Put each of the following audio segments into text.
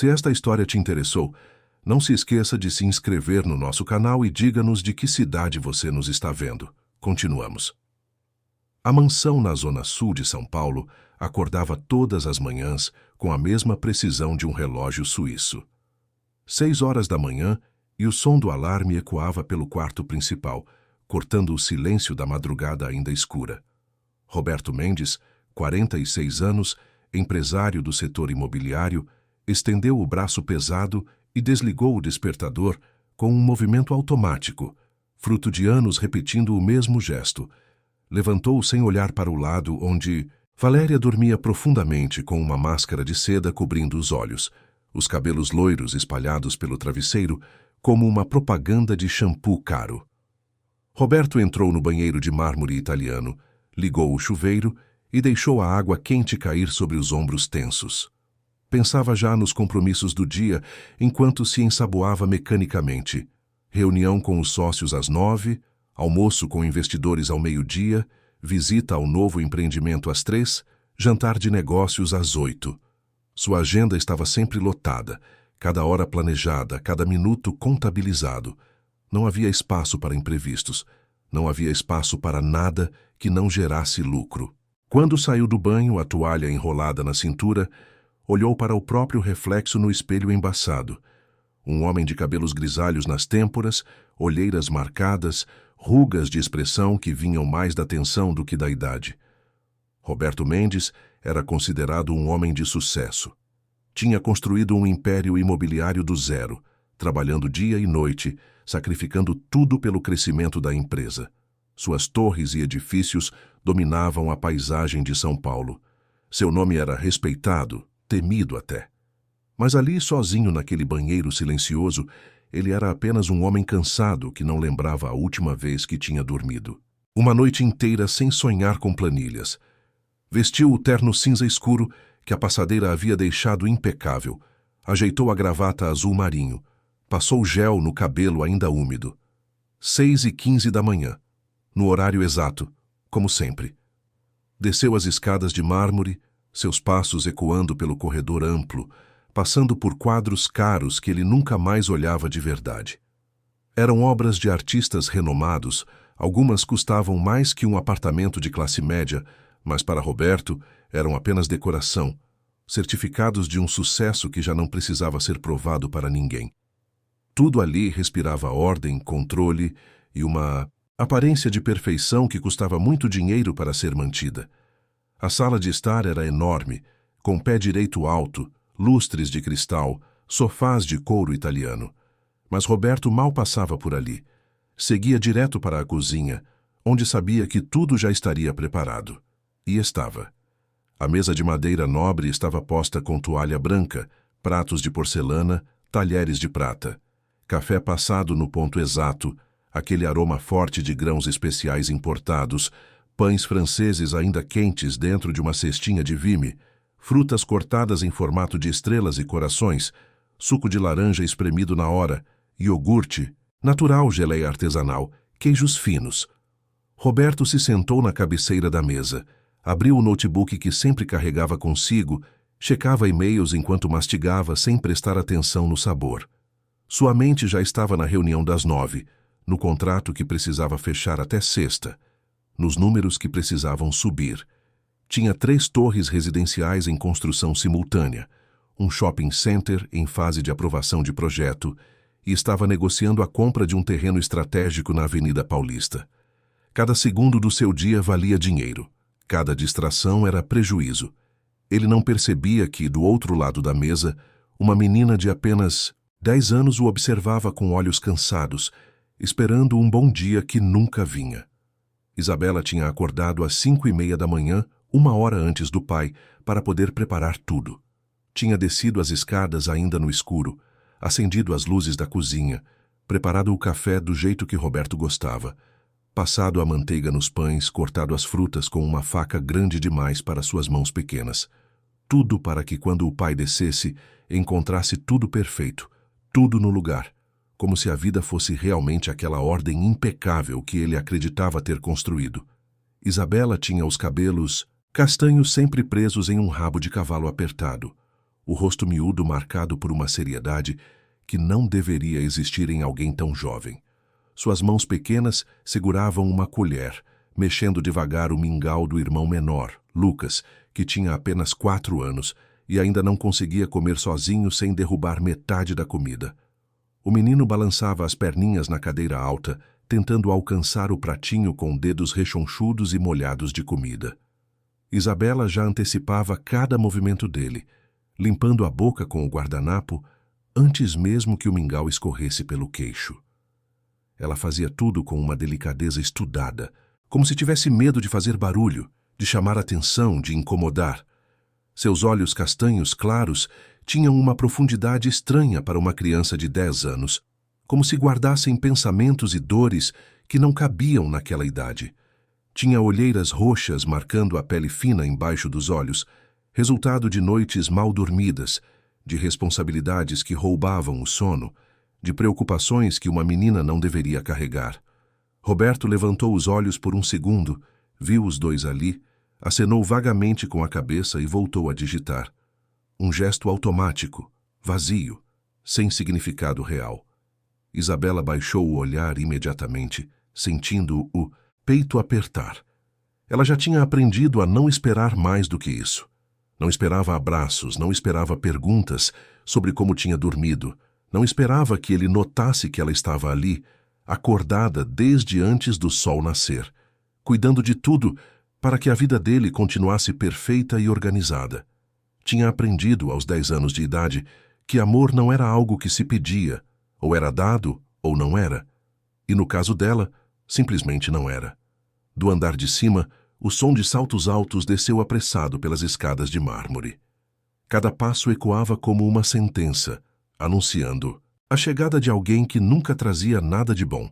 Se esta história te interessou, não se esqueça de se inscrever no nosso canal e diga-nos de que cidade você nos está vendo. Continuamos. A mansão na zona sul de São Paulo acordava todas as manhãs com a mesma precisão de um relógio suíço. 6 horas da manhã e o som do alarme ecoava pelo quarto principal, cortando o silêncio da madrugada ainda escura. Roberto Mendes, 46 anos, empresário do setor imobiliário, estendeu o braço pesado e desligou o despertador com um movimento automático, fruto de anos repetindo o mesmo gesto. Levantou sem olhar para o lado onde Valéria dormia profundamente com uma máscara de seda cobrindo os olhos, os cabelos loiros espalhados pelo travesseiro como uma propaganda de shampoo caro. Roberto entrou no banheiro de mármore italiano, ligou o chuveiro e deixou a água quente cair sobre os ombros tensos. Pensava já nos compromissos do dia enquanto se ensaboava mecanicamente. Reunião com os sócios às 9, almoço com investidores ao meio-dia, visita ao novo empreendimento às 3, jantar de negócios às 8. Sua agenda estava sempre lotada, cada hora planejada, cada minuto contabilizado. Não havia espaço para imprevistos. Não havia espaço para nada que não gerasse lucro. Quando saiu do banho, a toalha enrolada na cintura, olhou para o próprio reflexo no espelho embaçado. Um homem de cabelos grisalhos nas têmporas, olheiras marcadas, rugas de expressão que vinham mais da tensão do que da idade. Roberto Mendes era considerado um homem de sucesso. Tinha construído um império imobiliário do zero, trabalhando dia e noite, sacrificando tudo pelo crescimento da empresa. Suas torres e edifícios dominavam a paisagem de São Paulo. Seu nome era respeitado, temido até. Mas ali, sozinho naquele banheiro silencioso, ele era apenas um homem cansado que não lembrava a última vez que tinha dormido. Uma noite inteira sem sonhar com planilhas. Vestiu o terno cinza escuro que a passadeira havia deixado impecável. Ajeitou a gravata azul marinho. Passou gel no cabelo ainda úmido. 6h15 da manhã. No horário exato, como sempre. Desceu as escadas de mármore, seus passos ecoando pelo corredor amplo, passando por quadros caros que ele nunca mais olhava de verdade. Eram obras de artistas renomados, algumas custavam mais que um apartamento de classe média, mas para Roberto eram apenas decoração, certificados de um sucesso que já não precisava ser provado para ninguém. Tudo ali respirava ordem, controle e uma aparência de perfeição que custava muito dinheiro para ser mantida. A sala de estar era enorme, com pé direito alto, lustres de cristal, sofás de couro italiano. Mas Roberto mal passava por ali. Seguia direto para a cozinha, onde sabia que tudo já estaria preparado. E estava. A mesa de madeira nobre estava posta com toalha branca, pratos de porcelana, talheres de prata. Café passado no ponto exato, aquele aroma forte de grãos especiais importados, pães franceses ainda quentes dentro de uma cestinha de vime, frutas cortadas em formato de estrelas e corações, suco de laranja espremido na hora, iogurte, natural geleia artesanal, queijos finos. Roberto se sentou na cabeceira da mesa, abriu o notebook que sempre carregava consigo, checava e-mails enquanto mastigava sem prestar atenção no sabor. Sua mente já estava na reunião das 9, no contrato que precisava fechar até sexta, nos números que precisavam subir. Tinha 3 torres residenciais em construção simultânea, um shopping center em fase de aprovação de projeto e estava negociando a compra de um terreno estratégico na Avenida Paulista. Cada segundo do seu dia valia dinheiro. Cada distração era prejuízo. Ele não percebia que, do outro lado da mesa, uma menina de apenas 10 anos o observava com olhos cansados, esperando um bom dia que nunca vinha. Isabela tinha acordado às 5h30 da manhã, 1 hora antes do pai, para poder preparar tudo. Tinha descido as escadas ainda no escuro, acendido as luzes da cozinha, preparado o café do jeito que Roberto gostava, passado a manteiga nos pães, cortado as frutas com uma faca grande demais para suas mãos pequenas. Tudo para que, quando o pai descesse, encontrasse tudo perfeito, tudo no lugar, como se a vida fosse realmente aquela ordem impecável que ele acreditava ter construído. Isabela tinha os cabelos castanhos sempre presos em um rabo de cavalo apertado. o rosto miúdo marcado por uma seriedade que não deveria existir em alguém tão jovem. Suas mãos pequenas seguravam uma colher, mexendo devagar o mingau do irmão menor, Lucas, que tinha apenas 4 anos e ainda não conseguia comer sozinho sem derrubar metade da comida. O menino balançava as perninhas na cadeira alta, tentando alcançar o pratinho com dedos rechonchudos e molhados de comida. Isabela já antecipava cada movimento dele, limpando a boca com o guardanapo antes mesmo que o mingau escorresse pelo queixo. Ela fazia tudo com uma delicadeza estudada, como se tivesse medo de fazer barulho, de chamar atenção, de incomodar. Seus olhos castanhos claros tinham uma profundidade estranha para uma criança de 10 anos, como se guardassem pensamentos e dores que não cabiam naquela idade. Tinha olheiras roxas marcando a pele fina embaixo dos olhos, resultado de noites mal dormidas, de responsabilidades que roubavam o sono, de preocupações que uma menina não deveria carregar. Roberto levantou os olhos por um segundo, viu os dois ali, acenou vagamente com a cabeça e voltou a digitar. Um gesto automático, vazio, sem significado real. Isabela baixou o olhar imediatamente, sentindo o peito apertar. Ela já tinha aprendido a não esperar mais do que isso. Não esperava abraços, não esperava perguntas sobre como tinha dormido, não esperava que ele notasse que ela estava ali, acordada desde antes do sol nascer, cuidando de tudo para que a vida dele continuasse perfeita e organizada. Tinha aprendido aos 10 anos de idade que amor não era algo que se pedia, ou era dado ou não era. E no caso dela, simplesmente não era. Do andar de cima, o som de saltos altos desceu apressado pelas escadas de mármore. Cada passo ecoava como uma sentença, anunciando a chegada de alguém que nunca trazia nada de bom.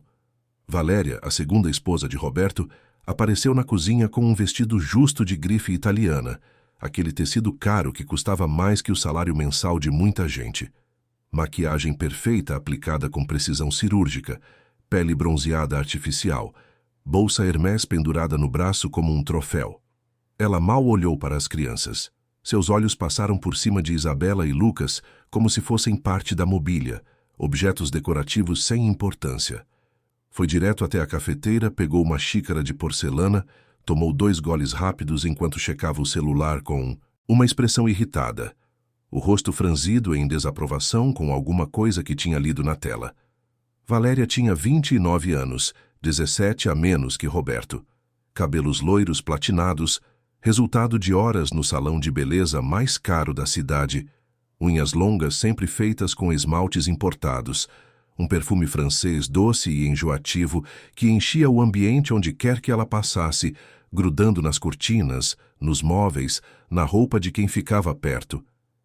Valéria, a segunda esposa de Roberto, apareceu na cozinha com um vestido justo de grife italiana, aquele tecido caro que custava mais que o salário mensal de muita gente. Maquiagem perfeita aplicada com precisão cirúrgica, pele bronzeada artificial, bolsa Hermès pendurada no braço como um troféu. Ela mal olhou para as crianças. Seus olhos passaram por cima de Isabela e Lucas como se fossem parte da mobília, objetos decorativos sem importância. Foi direto até a cafeteira, pegou uma xícara de porcelana, tomou 2 goles rápidos enquanto checava o celular com uma expressão irritada, o rosto franzido em desaprovação com alguma coisa que tinha lido na tela. Valéria tinha 29 anos, 17 a menos que Roberto. Cabelos loiros platinados, resultado de horas no salão de beleza mais caro da cidade, unhas longas sempre feitas com esmaltes importados, um perfume francês doce e enjoativo que enchia o ambiente onde quer que ela passasse, grudando nas cortinas, nos móveis, na roupa de quem ficava perto.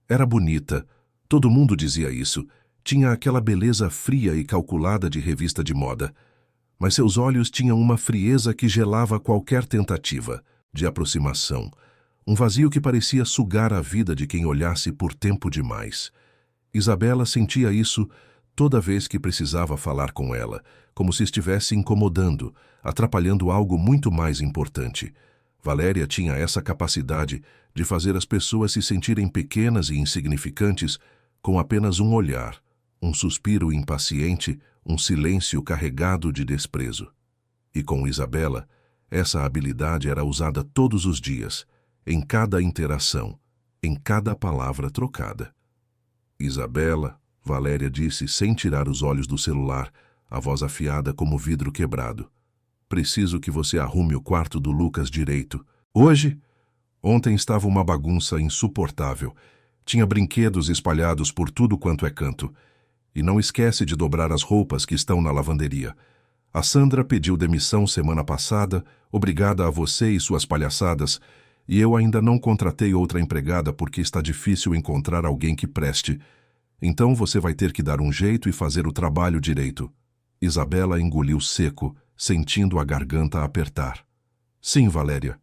Era bonita, todo mundo dizia isso, tinha aquela beleza fria e calculada de revista de moda. Mas seus olhos tinham uma frieza que gelava qualquer tentativa de aproximação, um vazio que parecia sugar a vida de quem olhasse por tempo demais. Isabela sentia isso toda vez que precisava falar com ela, como se estivesse incomodando, atrapalhando algo muito mais importante. Valéria tinha essa capacidade de fazer as pessoas se sentirem pequenas e insignificantes com apenas um olhar, um suspiro impaciente, um silêncio carregado de desprezo. E com Isabela, essa habilidade era usada todos os dias, em cada interação, em cada palavra trocada. Isabela, Valéria disse sem tirar os olhos do celular, a voz afiada como vidro quebrado. Preciso que você arrume o quarto do Lucas direito. Hoje? Ontem estava uma bagunça insuportável. Tinha brinquedos espalhados por tudo quanto é canto. E não esquece de dobrar as roupas que estão na lavanderia. A Sandra pediu demissão semana passada, obrigada a você e suas palhaçadas, e eu ainda não contratei outra empregada porque está difícil encontrar alguém que preste. Então você vai ter que dar um jeito e fazer o trabalho direito. Isabela engoliu seco, sentindo a garganta apertar. Sim, Valéria.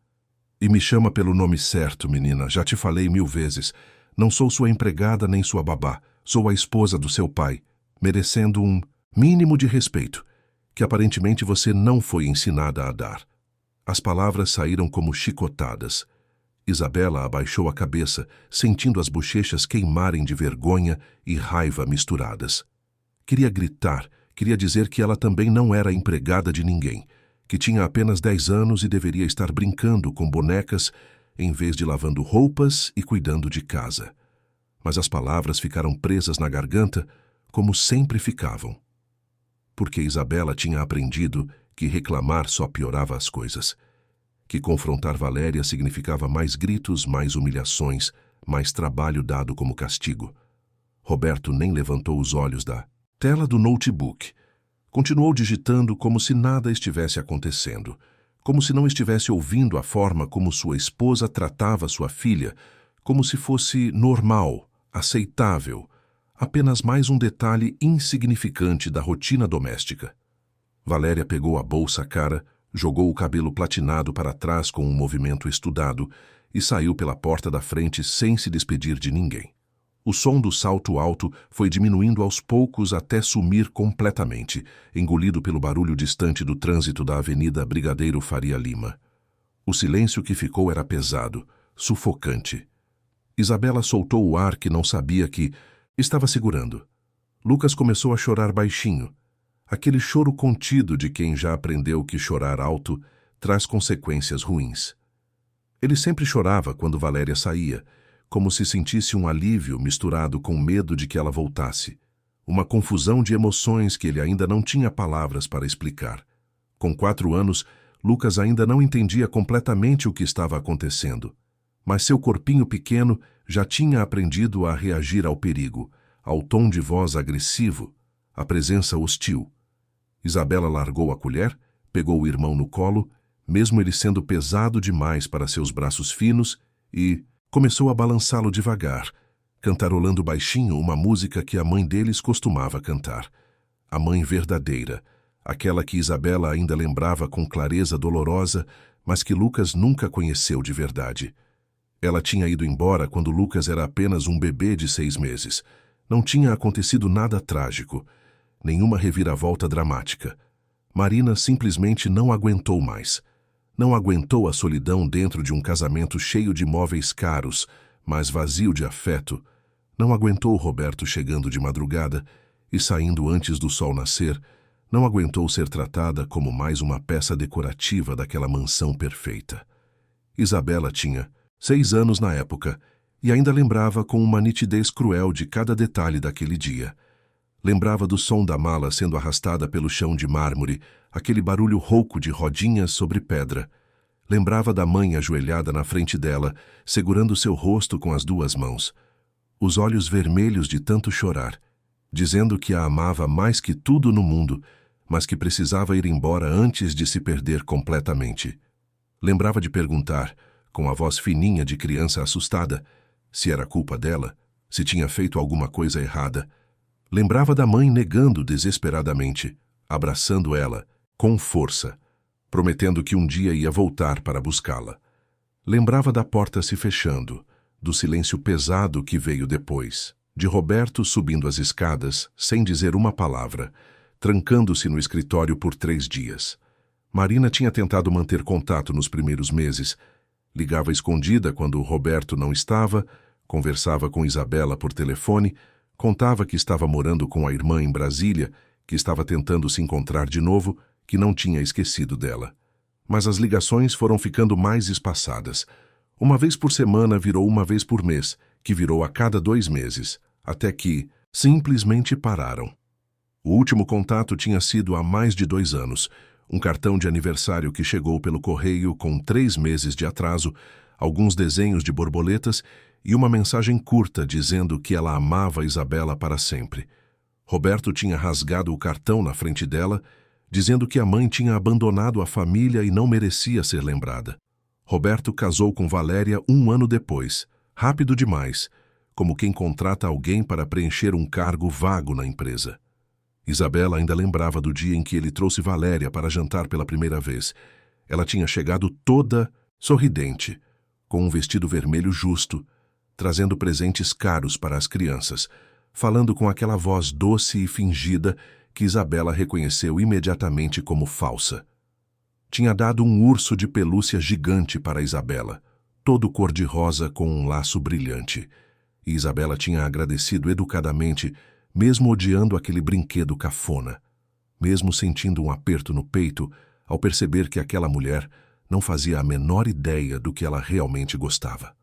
E me chama pelo nome certo, menina, já te falei 1000 vezes. Não sou sua empregada nem sua babá. Sou a esposa do seu pai, merecendo um mínimo de respeito, que aparentemente você não foi ensinada a dar. As palavras saíram como chicotadas. Isabela abaixou a cabeça, sentindo as bochechas queimarem de vergonha e raiva misturadas. Queria gritar, queria dizer que ela também não era empregada de ninguém, que tinha apenas 10 anos e deveria estar brincando com bonecas em vez de lavando roupas e cuidando de casa. Mas as palavras ficaram presas na garganta, como sempre ficavam. Porque Isabela tinha aprendido que reclamar só piorava as coisas, que confrontar Valéria significava mais gritos, mais humilhações, mais trabalho dado como castigo. Roberto nem levantou os olhos da tela do notebook. Continuou digitando como se nada estivesse acontecendo, como se não estivesse ouvindo a forma como sua esposa tratava sua filha, como se fosse normal, aceitável, apenas mais um detalhe insignificante da rotina doméstica. Valéria pegou a bolsa cara, jogou o cabelo platinado para trás com um movimento estudado e saiu pela porta da frente sem se despedir de ninguém. O som do salto alto foi diminuindo aos poucos até sumir completamente, engolido pelo barulho distante do trânsito da Avenida Brigadeiro Faria Lima. O silêncio que ficou era pesado, sufocante. Isabela soltou o ar que não sabia que estava segurando. Lucas começou a chorar baixinho. Aquele choro contido de quem já aprendeu que chorar alto traz consequências ruins. Ele sempre chorava quando Valéria saía, como se sentisse um alívio misturado com medo de que ela voltasse. Uma confusão de emoções que ele ainda não tinha palavras para explicar. Com 4 anos, Lucas ainda não entendia completamente o que estava acontecendo, mas seu corpinho pequeno já tinha aprendido a reagir ao perigo, ao tom de voz agressivo, à presença hostil. Isabela largou a colher, pegou o irmão no colo, mesmo ele sendo pesado demais para seus braços finos, e começou a balançá-lo devagar, cantarolando baixinho uma música que a mãe deles costumava cantar. A mãe verdadeira, aquela que Isabela ainda lembrava com clareza dolorosa, mas que Lucas nunca conheceu de verdade. Ela tinha ido embora quando Lucas era apenas um bebê de 6 meses. Não tinha acontecido nada trágico. Nenhuma reviravolta dramática. Marina simplesmente não aguentou mais. Não aguentou a solidão dentro de um casamento cheio de móveis caros, mas vazio de afeto. Não aguentou Roberto chegando de madrugada e saindo antes do sol nascer. Não aguentou ser tratada como mais uma peça decorativa daquela mansão perfeita. Isabela tinha 6 anos na época e ainda lembrava com uma nitidez cruel de cada detalhe daquele dia. Lembrava do som da mala sendo arrastada pelo chão de mármore, aquele barulho rouco de rodinhas sobre pedra. Lembrava da mãe ajoelhada na frente dela, segurando seu rosto com as 2 mãos. Os olhos vermelhos de tanto chorar, dizendo que a amava mais que tudo no mundo, mas que precisava ir embora antes de se perder completamente. Lembrava de perguntar, com a voz fininha de criança assustada, se era culpa dela, se tinha feito alguma coisa errada. Lembrava da mãe negando desesperadamente, abraçando ela, com força, prometendo que um dia ia voltar para buscá-la. Lembrava da porta se fechando, do silêncio pesado que veio depois, de Roberto subindo as escadas, sem dizer uma palavra, trancando-se no escritório por 3 dias. Marina tinha tentado manter contato nos primeiros meses. Ligava escondida quando Roberto não estava, conversava com Isabela por telefone, contava que estava morando com a irmã em Brasília, que estava tentando se encontrar de novo, que não tinha esquecido dela. Mas as ligações foram ficando mais espaçadas. Uma vez por semana virou uma vez por mês, que virou a cada 2 meses, até que simplesmente pararam. O último contato tinha sido há mais de 2 anos, um cartão de aniversário que chegou pelo correio com 3 meses de atraso, alguns desenhos de borboletas e uma mensagem curta dizendo que ela amava Isabela para sempre. Roberto tinha rasgado o cartão na frente dela, dizendo que a mãe tinha abandonado a família e não merecia ser lembrada. Roberto casou com Valéria 1 ano depois, rápido demais, como quem contrata alguém para preencher um cargo vago na empresa. Isabela ainda lembrava do dia em que ele trouxe Valéria para jantar pela primeira vez. Ela tinha chegado toda sorridente, com um vestido vermelho justo, trazendo presentes caros para as crianças, falando com aquela voz doce e fingida que Isabela reconheceu imediatamente como falsa. Tinha dado um urso de pelúcia gigante para Isabela, todo cor-de-rosa com um laço brilhante. E Isabela tinha agradecido educadamente, mesmo odiando aquele brinquedo cafona, mesmo sentindo um aperto no peito ao perceber que aquela mulher não fazia a menor ideia do que ela realmente gostava.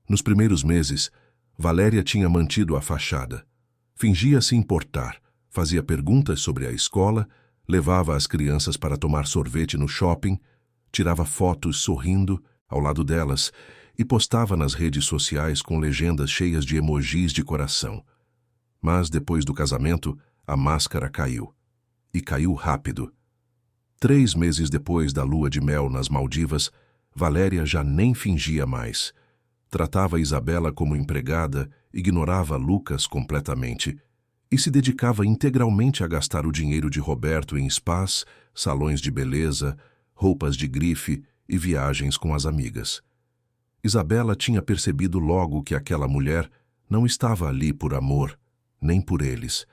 Nos primeiros meses, Valéria tinha mantido a fachada. Fingia se importar, fazia perguntas sobre a escola, levava as crianças para tomar sorvete no shopping, tirava fotos sorrindo ao lado delas e postava nas redes sociais com legendas cheias de emojis de coração. Mas depois do casamento, a máscara caiu. E caiu rápido. 3 meses depois da lua de mel nas Maldivas, Valéria já nem fingia mais. Tratava Isabela como empregada, ignorava Lucas completamente e se dedicava integralmente a gastar o dinheiro de Roberto em spas, salões de beleza, roupas de grife e viagens com as amigas. Isabela tinha percebido logo que aquela mulher não estava ali por amor, nem por eles.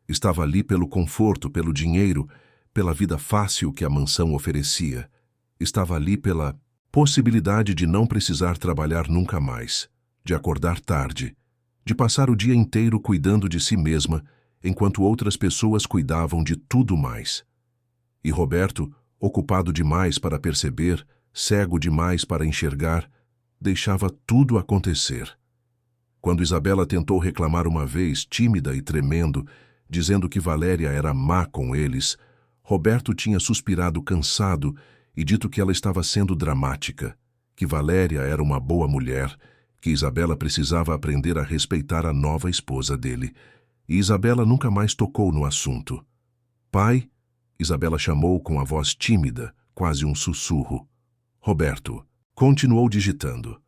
Estava ali pelo conforto, pelo dinheiro, pela vida fácil que a mansão oferecia. Estava ali pela possibilidade de não precisar trabalhar nunca mais, de acordar tarde, de passar o dia inteiro cuidando de si mesma, enquanto outras pessoas cuidavam de tudo mais. E Roberto, ocupado demais para perceber, cego demais para enxergar, deixava tudo acontecer. Quando Isabela tentou reclamar uma vez, tímida e tremendo, dizendo que Valéria era má com eles, Roberto tinha suspirado cansado e dito que ela estava sendo dramática, que Valéria era uma boa mulher, que Isabela precisava aprender a respeitar a nova esposa dele. E Isabela nunca mais tocou no assunto. Pai, Isabela chamou com a voz tímida, quase um sussurro. Roberto continuou digitando,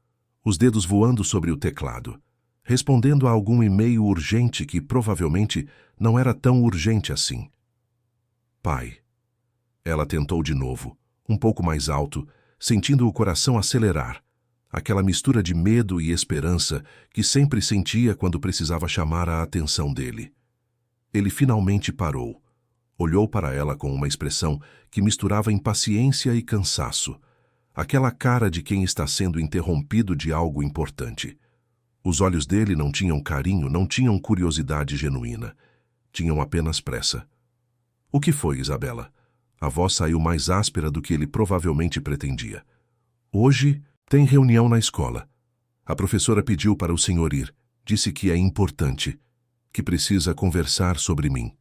os dedos voando sobre o teclado, respondendo a algum e-mail urgente que provavelmente não era tão urgente assim. Pai. Ela tentou de novo, um pouco mais alto, sentindo o coração acelerar. Aquela mistura de medo e esperança que sempre sentia quando precisava chamar a atenção dele. Ele finalmente parou. Olhou para ela com uma expressão que misturava impaciência e cansaço. Aquela cara de quem está sendo interrompido de algo importante. Os olhos dele não tinham carinho, não tinham curiosidade genuína. Tinham apenas pressa. O que foi, Isabela? A voz saiu mais áspera do que ele provavelmente pretendia. Hoje tem reunião na escola. A professora pediu para o senhor ir. Disse que é importante, que precisa conversar sobre mim.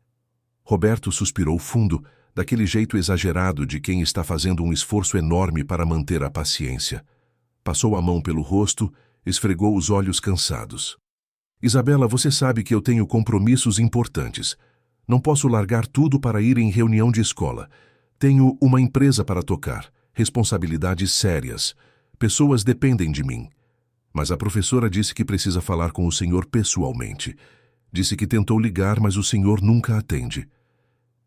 Roberto suspirou fundo, daquele jeito exagerado de quem está fazendo um esforço enorme para manter a paciência. Passou a mão pelo rosto, esfregou os olhos cansados. Isabela, você sabe que eu tenho compromissos importantes. Não posso largar tudo para ir em reunião de escola. Tenho uma empresa para tocar, responsabilidades sérias. Pessoas dependem de mim. Mas a professora disse que precisa falar com o senhor pessoalmente. Disse que tentou ligar, mas o senhor nunca atende.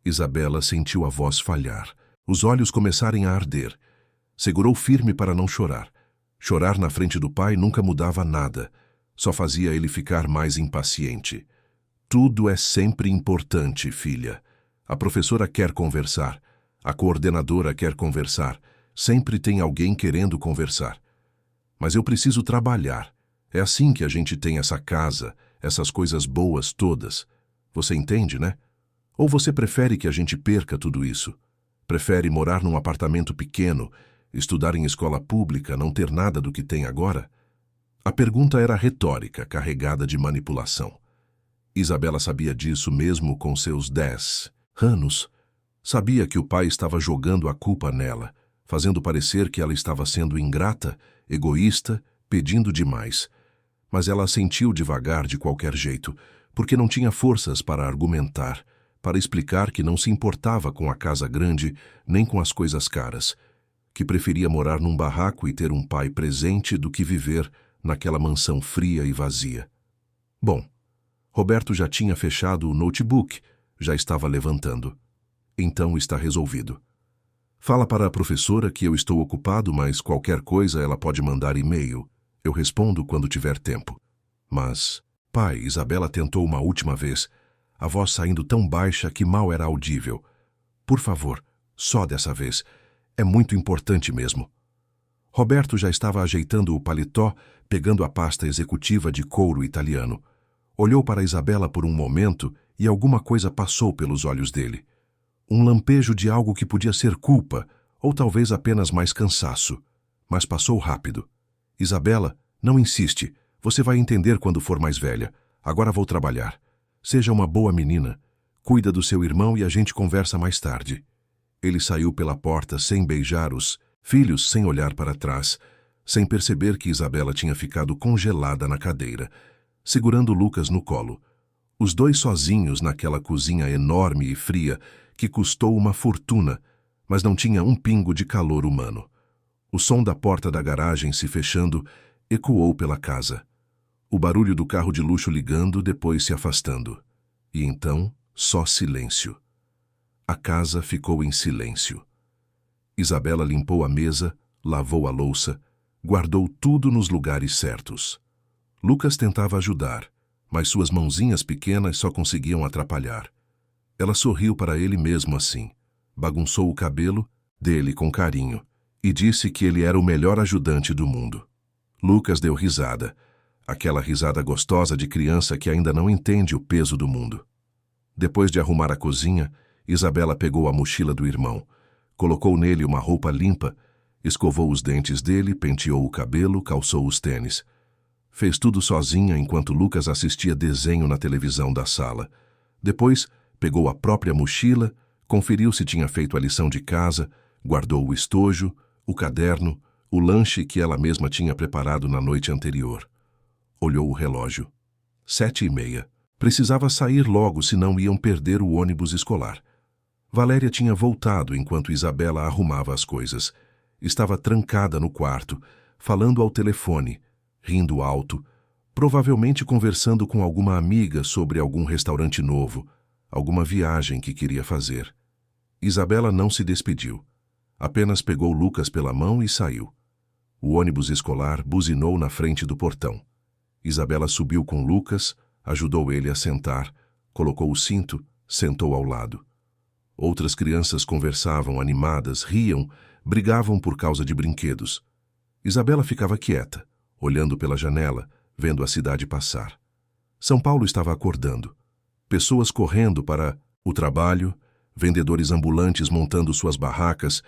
Isabela sentiu a voz falhar, os olhos começarem a arder. Segurou firme para não chorar. Chorar na frente do pai nunca mudava nada, só fazia ele ficar mais impaciente. Tudo é sempre importante, filha. A professora quer conversar. A coordenadora quer conversar. Sempre tem alguém querendo conversar. Mas eu preciso trabalhar. É assim que a gente tem essa casa, essas coisas boas todas. Você entende, né? Ou você prefere que a gente perca tudo isso? Prefere morar num apartamento pequeno, estudar em escola pública, não ter nada do que tem agora? A pergunta era retórica, carregada de manipulação. Isabela sabia disso mesmo com seus 10 anos. Sabia que o pai estava jogando a culpa nela, fazendo parecer que ela estava sendo ingrata, egoísta, pedindo demais. Mas ela sentiu devagar de qualquer jeito, porque não tinha forças para argumentar, para explicar que não se importava com a casa grande nem com as coisas caras, que preferia morar num barraco e ter um pai presente do que viver naquela mansão fria e vazia. Bom, Roberto já tinha fechado o notebook, já estava levantando. Então está resolvido. Fala para a professora que eu estou ocupado, mas qualquer coisa ela pode mandar e-mail. Eu respondo quando tiver tempo. Mas, pai, Isabela tentou uma última vez, a voz saindo tão baixa que mal era audível. Por favor, só dessa vez. É muito importante mesmo. Roberto já estava ajeitando o paletó, pegando a pasta executiva de couro italiano. Olhou para Isabela por um momento e alguma coisa passou pelos olhos dele. Um lampejo de algo que podia ser culpa, ou talvez apenas mais cansaço. Mas passou rápido. Isabela, não insiste. Você vai entender quando for mais velha. Agora vou trabalhar. Seja uma boa menina. Cuida do seu irmão e a gente conversa mais tarde. Ele saiu pela porta sem beijar os filhos, sem olhar para trás, sem perceber que Isabela tinha ficado congelada na cadeira, segurando Lucas no colo. Os dois sozinhos naquela cozinha enorme e fria que custou uma fortuna, mas não tinha um pingo de calor humano. O som da porta da garagem se fechando ecoou pela casa. O barulho do carro de luxo ligando, depois se afastando. E então, só silêncio. A casa ficou em silêncio. Isabela limpou a mesa, lavou a louça, guardou tudo nos lugares certos. Lucas tentava ajudar, mas suas mãozinhas pequenas só conseguiam atrapalhar. Ela sorriu para ele mesmo assim, bagunçou o cabelo dele com carinho e disse que ele era o melhor ajudante do mundo. Lucas deu risada, aquela risada gostosa de criança que ainda não entende o peso do mundo. Depois de arrumar a cozinha, Isabela pegou a mochila do irmão, colocou nele uma roupa limpa, escovou os dentes dele, penteou o cabelo, calçou os tênis. Fez tudo sozinha enquanto Lucas assistia desenho na televisão da sala. Depois, pegou a própria mochila, conferiu se tinha feito a lição de casa, guardou o estojo, o caderno, o lanche que ela mesma tinha preparado na noite anterior. Olhou o relógio. 7h30. Precisava sair logo, senão iam perder o ônibus escolar. Valéria tinha voltado enquanto Isabela arrumava as coisas. Estava trancada no quarto, falando ao telefone, rindo alto, provavelmente conversando com alguma amiga sobre algum restaurante novo, alguma viagem que queria fazer. Isabela não se despediu. Apenas pegou Lucas pela mão e saiu. O ônibus escolar buzinou na frente do portão. Isabela subiu com Lucas, ajudou ele a sentar, colocou o cinto, sentou ao lado. Outras crianças conversavam, animadas, riam, brigavam por causa de brinquedos. Isabela ficava quieta, olhando pela janela, vendo a cidade passar. São Paulo estava acordando. Pessoas correndo para o trabalho, vendedores ambulantes montando suas barracas,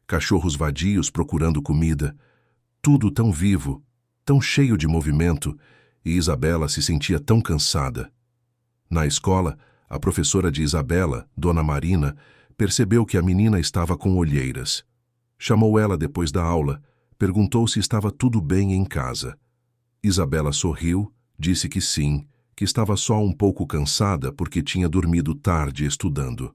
cachorros vadios procurando comida. Tudo tão vivo, tão cheio de movimento, e Isabela se sentia tão cansada. Na escola, a professora de Isabela, Dona Marina, percebeu que a menina estava com olheiras. Chamou ela depois da aula, perguntou se estava tudo bem em casa. Isabela sorriu, disse que sim, que estava só um pouco cansada porque tinha dormido tarde estudando.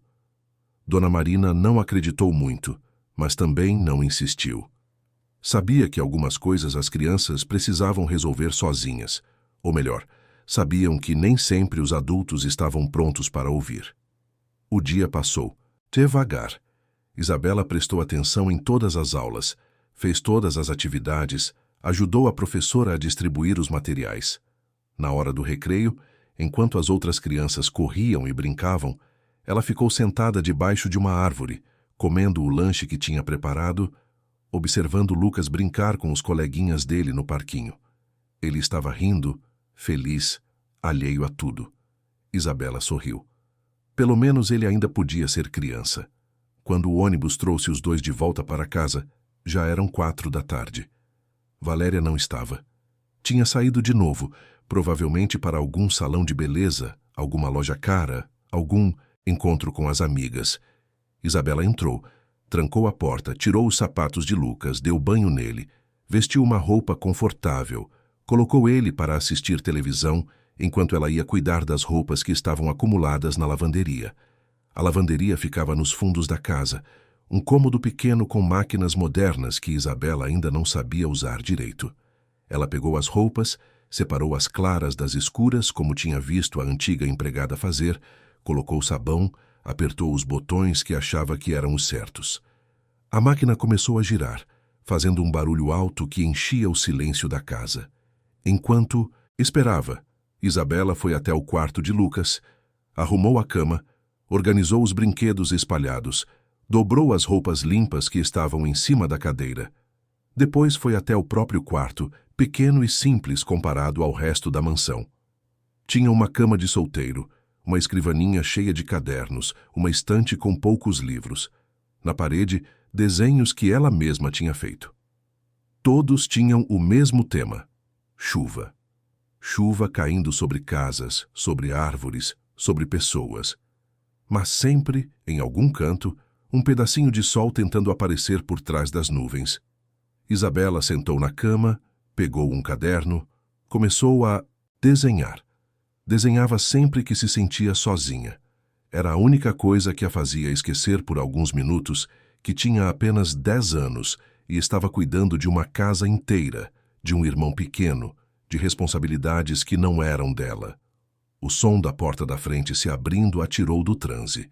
Dona Marina não acreditou muito, mas também não insistiu. Sabia que algumas coisas as crianças precisavam resolver sozinhas, ou melhor, sabiam que nem sempre os adultos estavam prontos para ouvir. O dia passou, devagar. Isabela prestou atenção em todas as aulas, fez todas as atividades, ajudou a professora a distribuir os materiais. Na hora do recreio, enquanto as outras crianças corriam e brincavam, ela ficou sentada debaixo de uma árvore, comendo o lanche que tinha preparado, observando Lucas brincar com os coleguinhas dele no parquinho. Ele estava rindo, feliz, alheio a tudo. Isabela sorriu. Pelo menos ele ainda podia ser criança. Quando o ônibus trouxe os dois de volta para casa, já eram 4 da tarde. Valéria não estava. Tinha saído de novo, provavelmente para algum salão de beleza, alguma loja cara, algum encontro com as amigas. Isabela entrou, trancou a porta, tirou os sapatos de Lucas, deu banho nele, vestiu uma roupa confortável, colocou ele para assistir televisão, enquanto ela ia cuidar das roupas que estavam acumuladas na lavanderia. A lavanderia ficava nos fundos da casa, um cômodo pequeno com máquinas modernas que Isabela ainda não sabia usar direito. Ela pegou as roupas, separou as claras das escuras, como tinha visto a antiga empregada fazer, colocou sabão, apertou os botões que achava que eram os certos. A máquina começou a girar, fazendo um barulho alto que enchia o silêncio da casa. Enquanto esperava, Isabela foi até o quarto de Lucas, arrumou a cama, organizou os brinquedos espalhados, dobrou as roupas limpas que estavam em cima da cadeira. Depois foi até o próprio quarto, pequeno e simples comparado ao resto da mansão. Tinha uma cama de solteiro, uma escrivaninha cheia de cadernos, uma estante com poucos livros. Na parede, desenhos que ela mesma tinha feito. Todos tinham o mesmo tema: chuva. Chuva caindo sobre casas, sobre árvores, sobre pessoas. Mas sempre, em algum canto, um pedacinho de sol tentando aparecer por trás das nuvens. Isabela sentou na cama, pegou um caderno, começou a desenhar. Desenhava sempre que se sentia sozinha. Era a única coisa que a fazia esquecer por alguns minutos que tinha apenas 10 anos e estava cuidando de uma casa inteira, de um irmão pequeno, de responsabilidades que não eram dela. O som da porta da frente se abrindo a tirou do transe.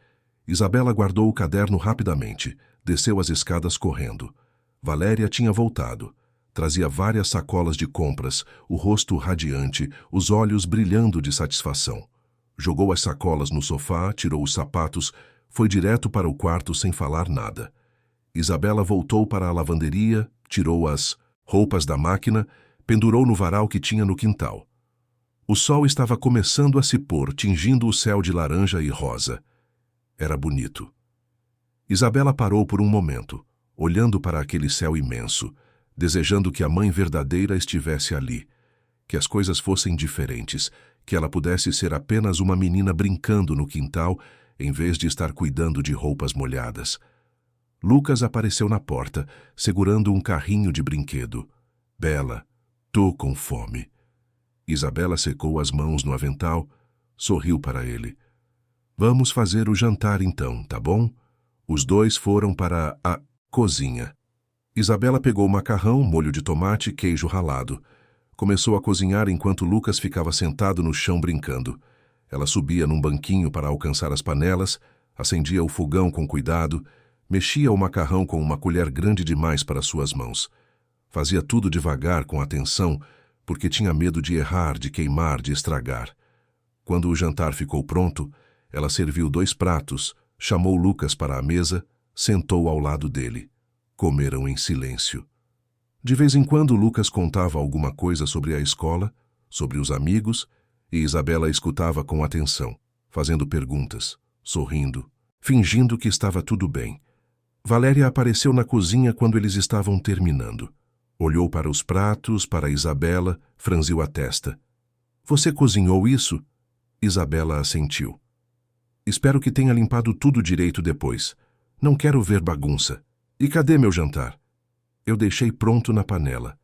Isabela guardou o caderno rapidamente, desceu as escadas correndo. Valéria tinha voltado. Trazia várias sacolas de compras, o rosto radiante, os olhos brilhando de satisfação. Jogou as sacolas no sofá, tirou os sapatos, foi direto para o quarto sem falar nada. Isabela voltou para a lavanderia, tirou as roupas da máquina, pendurou no varal que tinha no quintal. O sol estava começando a se pôr, tingindo o céu de laranja e rosa. Era bonito. Isabela parou por um momento, olhando para aquele céu imenso, desejando que a mãe verdadeira estivesse ali, que as coisas fossem diferentes, que ela pudesse ser apenas uma menina brincando no quintal, em vez de estar cuidando de roupas molhadas. Lucas apareceu na porta, segurando um carrinho de brinquedo. Bela, tô com fome. Isabela secou as mãos no avental, sorriu para ele. Vamos fazer o jantar então, tá bom? Os dois foram para a cozinha. Isabela pegou macarrão, molho de tomate, queijo ralado. Começou a cozinhar enquanto Lucas ficava sentado no chão brincando. Ela subia num banquinho para alcançar as panelas, acendia o fogão com cuidado, mexia o macarrão com uma colher grande demais para suas mãos. Fazia tudo devagar, com atenção, porque tinha medo de errar, de queimar, de estragar. Quando o jantar ficou pronto, ela serviu 2 pratos, chamou Lucas para a mesa, sentou ao lado dele. Comeram em silêncio. De vez em quando, Lucas contava alguma coisa sobre a escola, sobre os amigos, e Isabela escutava com atenção, fazendo perguntas, sorrindo, fingindo que estava tudo bem. Valéria apareceu na cozinha quando eles estavam terminando. Olhou para os pratos, para Isabela, franziu a testa. Você cozinhou isso? Isabela assentiu. Espero que tenha limpado tudo direito depois. Não quero ver bagunça. E cadê meu jantar? Eu deixei pronto na panela.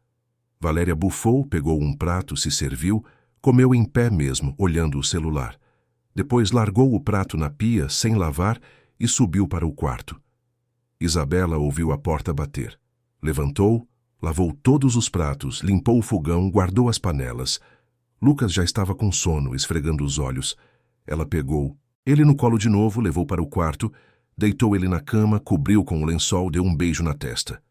Valéria bufou, pegou um prato, se serviu, comeu em pé mesmo, olhando o celular. Depois largou o prato na pia, sem lavar, e subiu para o quarto. Isabela ouviu a porta bater. Levantou, lavou todos os pratos, limpou o fogão, guardou as panelas. Lucas já estava com sono, esfregando os olhos. Ela pegou ele no colo de novo, levou para o quarto, deitou ele na cama, cobriu com o lençol, deu um beijo na testa.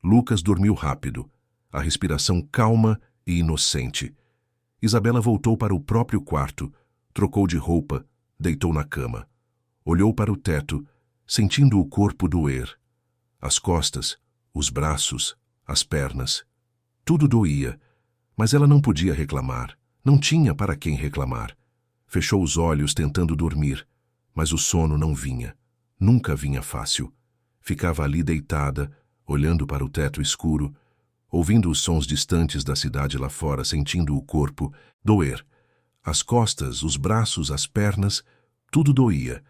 Lucas dormiu rápido, a respiração calma e inocente. Isabela voltou para o próprio quarto, trocou de roupa, deitou na cama. Olhou para o teto, sentindo o corpo doer. As costas, os braços, as pernas. Tudo doía, mas ela não podia reclamar. Não tinha para quem reclamar. Fechou os olhos tentando dormir, mas o sono não vinha. Nunca vinha fácil. Ficava ali deitada, olhando para o teto escuro, ouvindo os sons distantes da cidade lá fora, sentindo o corpo doer. As costas, os braços, as pernas, tudo doía,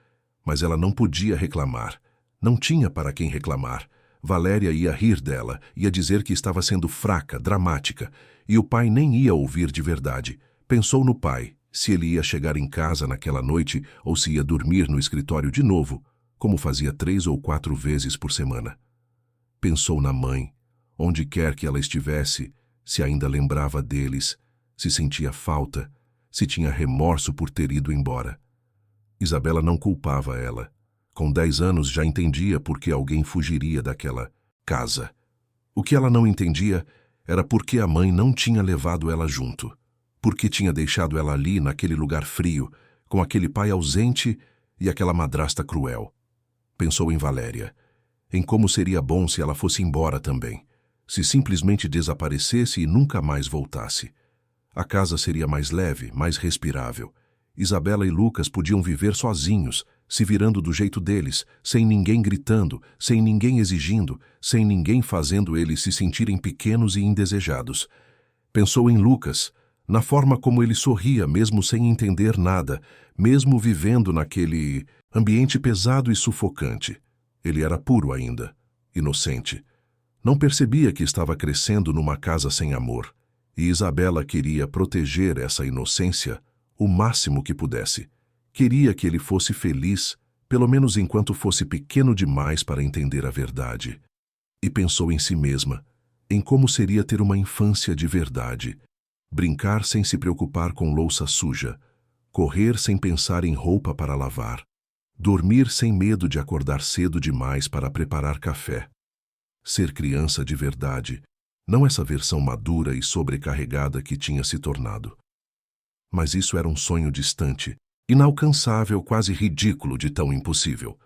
mas ela não podia reclamar. Não tinha para quem reclamar. Valéria ia rir dela, ia dizer que estava sendo fraca, dramática, e o pai nem ia ouvir de verdade. Pensou no pai, se ele ia chegar em casa naquela noite ou se ia dormir no escritório de novo, como fazia 3 ou 4 vezes por semana. Pensou na mãe, onde quer que ela estivesse, se ainda lembrava deles, se sentia falta, se tinha remorso por ter ido embora. Isabela não culpava ela. Com 10 anos já entendia por que alguém fugiria daquela casa. O que ela não entendia era por que a mãe não tinha levado ela junto. Por que tinha deixado ela ali naquele lugar frio, com aquele pai ausente e aquela madrasta cruel. Pensou em Valéria, em como seria bom se ela fosse embora também. se simplesmente desaparecesse e nunca mais voltasse. A casa seria mais leve, mais respirável. Isabela e Lucas podiam viver sozinhos, se virando do jeito deles, sem ninguém gritando, sem ninguém exigindo, sem ninguém fazendo eles se sentirem pequenos e indesejados. Pensou em Lucas, na forma como ele sorria mesmo sem entender nada, mesmo vivendo naquele ambiente pesado e sufocante. Ele era puro ainda, inocente. Não percebia que estava crescendo numa casa sem amor, e Isabela queria proteger essa inocência o máximo que pudesse. Queria que ele fosse feliz, pelo menos enquanto fosse pequeno demais para entender a verdade. E pensou em si mesma, em como seria ter uma infância de verdade, brincar sem se preocupar com louça suja, correr sem pensar em roupa para lavar, dormir sem medo de acordar cedo demais para preparar café. Ser criança de verdade, não essa versão madura e sobrecarregada que tinha se tornado. Mas isso era um sonho distante, inalcançável, quase ridículo de tão impossível.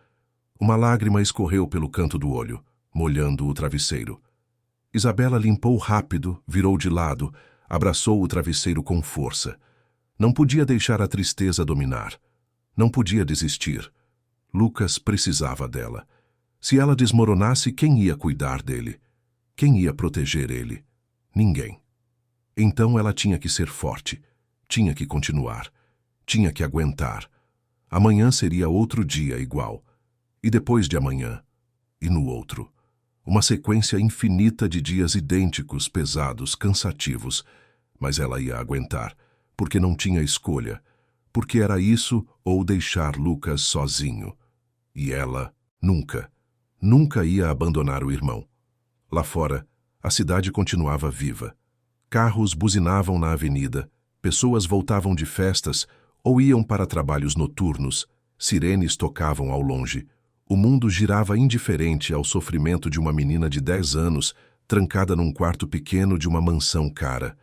Uma lágrima escorreu pelo canto do olho, molhando o travesseiro. Isabela limpou rápido, virou de lado, abraçou o travesseiro com força. Não podia deixar a tristeza dominar. Não podia desistir. Lucas precisava dela. Se ela desmoronasse, quem ia cuidar dele? Quem ia proteger ele? Ninguém. Então ela tinha que ser forte. Tinha que continuar. Tinha que aguentar. Amanhã seria outro dia igual. E depois de amanhã. E no outro. Uma sequência infinita de dias idênticos, pesados, cansativos. Mas ela ia aguentar, porque não tinha escolha. Porque era isso ou deixar Lucas sozinho. E ela nunca, nunca ia abandonar o irmão. Lá fora, a cidade continuava viva. Carros buzinavam na avenida, pessoas voltavam de festas ou iam para trabalhos noturnos, sirenes tocavam ao longe. O mundo girava indiferente ao sofrimento de uma menina de 10 anos, trancada num quarto pequeno de uma mansão cara.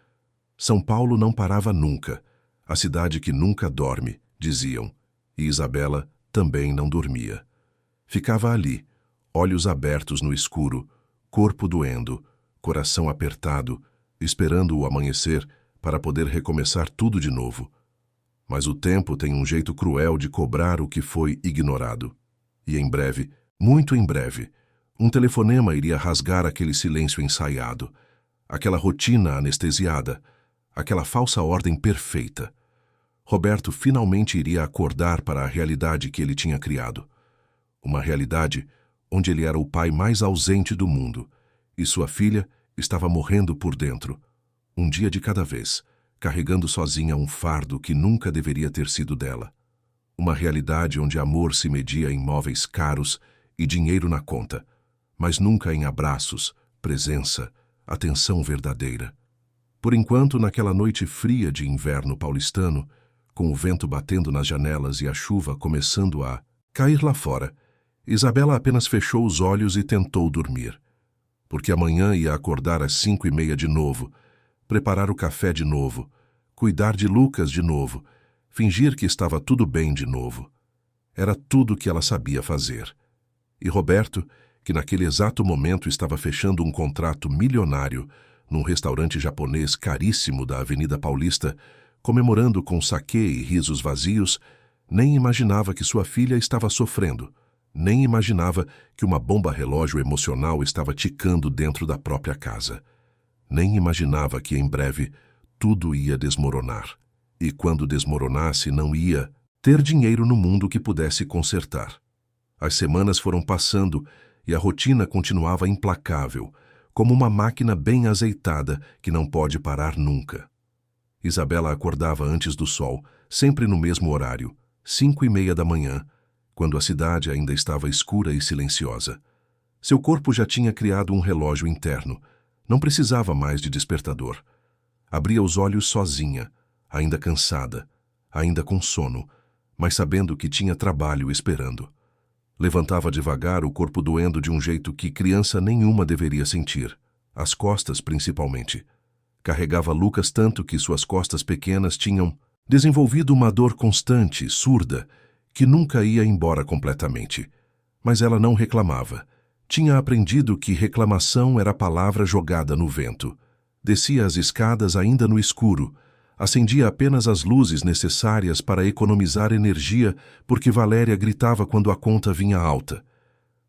São Paulo não parava nunca, a cidade que nunca dorme, diziam, e Isabela também não dormia. Ficava ali, olhos abertos no escuro, corpo doendo, coração apertado, esperando o amanhecer para poder recomeçar tudo de novo. Mas o tempo tem um jeito cruel de cobrar o que foi ignorado. E em breve, muito em breve, um telefonema iria rasgar aquele silêncio ensaiado, aquela rotina anestesiada, aquela falsa ordem perfeita. Roberto finalmente iria acordar para a realidade que ele tinha criado. Uma realidade onde ele era o pai mais ausente do mundo, e sua filha estava morrendo por dentro, um dia de cada vez, carregando sozinha um fardo que nunca deveria ter sido dela. Uma realidade onde amor se media em móveis caros e dinheiro na conta, mas nunca em abraços, presença, atenção verdadeira. Por enquanto, naquela noite fria de inverno paulistano, com o vento batendo nas janelas e a chuva começando a cair lá fora, Isabela apenas fechou os olhos e tentou dormir. Porque amanhã ia acordar às 5:30 de novo, preparar o café de novo, cuidar de Lucas de novo, fingir que estava tudo bem de novo. Era tudo o que ela sabia fazer. E Roberto, que naquele exato momento estava fechando um contrato milionário num restaurante japonês caríssimo da Avenida Paulista, comemorando com saquê e risos vazios, nem imaginava que sua filha estava sofrendo, nem imaginava que uma bomba-relógio emocional estava ticando dentro da própria casa. Nem imaginava que em breve tudo ia desmoronar. E quando desmoronasse, não ia ter dinheiro no mundo que pudesse consertar. As semanas foram passando e a rotina continuava implacável, como uma máquina bem azeitada que não pode parar nunca. Isabela acordava antes do sol, sempre no mesmo horário, 5:30 da manhã, quando a cidade ainda estava escura e silenciosa. Seu corpo já tinha criado um relógio interno, não precisava mais de despertador. Abria os olhos sozinha, ainda cansada, ainda com sono, mas sabendo que tinha trabalho esperando. Levantava devagar, o corpo doendo de um jeito que criança nenhuma deveria sentir, as costas principalmente. Carregava Lucas tanto que suas costas pequenas tinham desenvolvido uma dor constante, surda, que nunca ia embora completamente. Mas ela não reclamava. Tinha aprendido que reclamação era palavra jogada no vento. Descia as escadas ainda no escuro. Acendia apenas as luzes necessárias para economizar energia, porque Valéria gritava quando a conta vinha alta.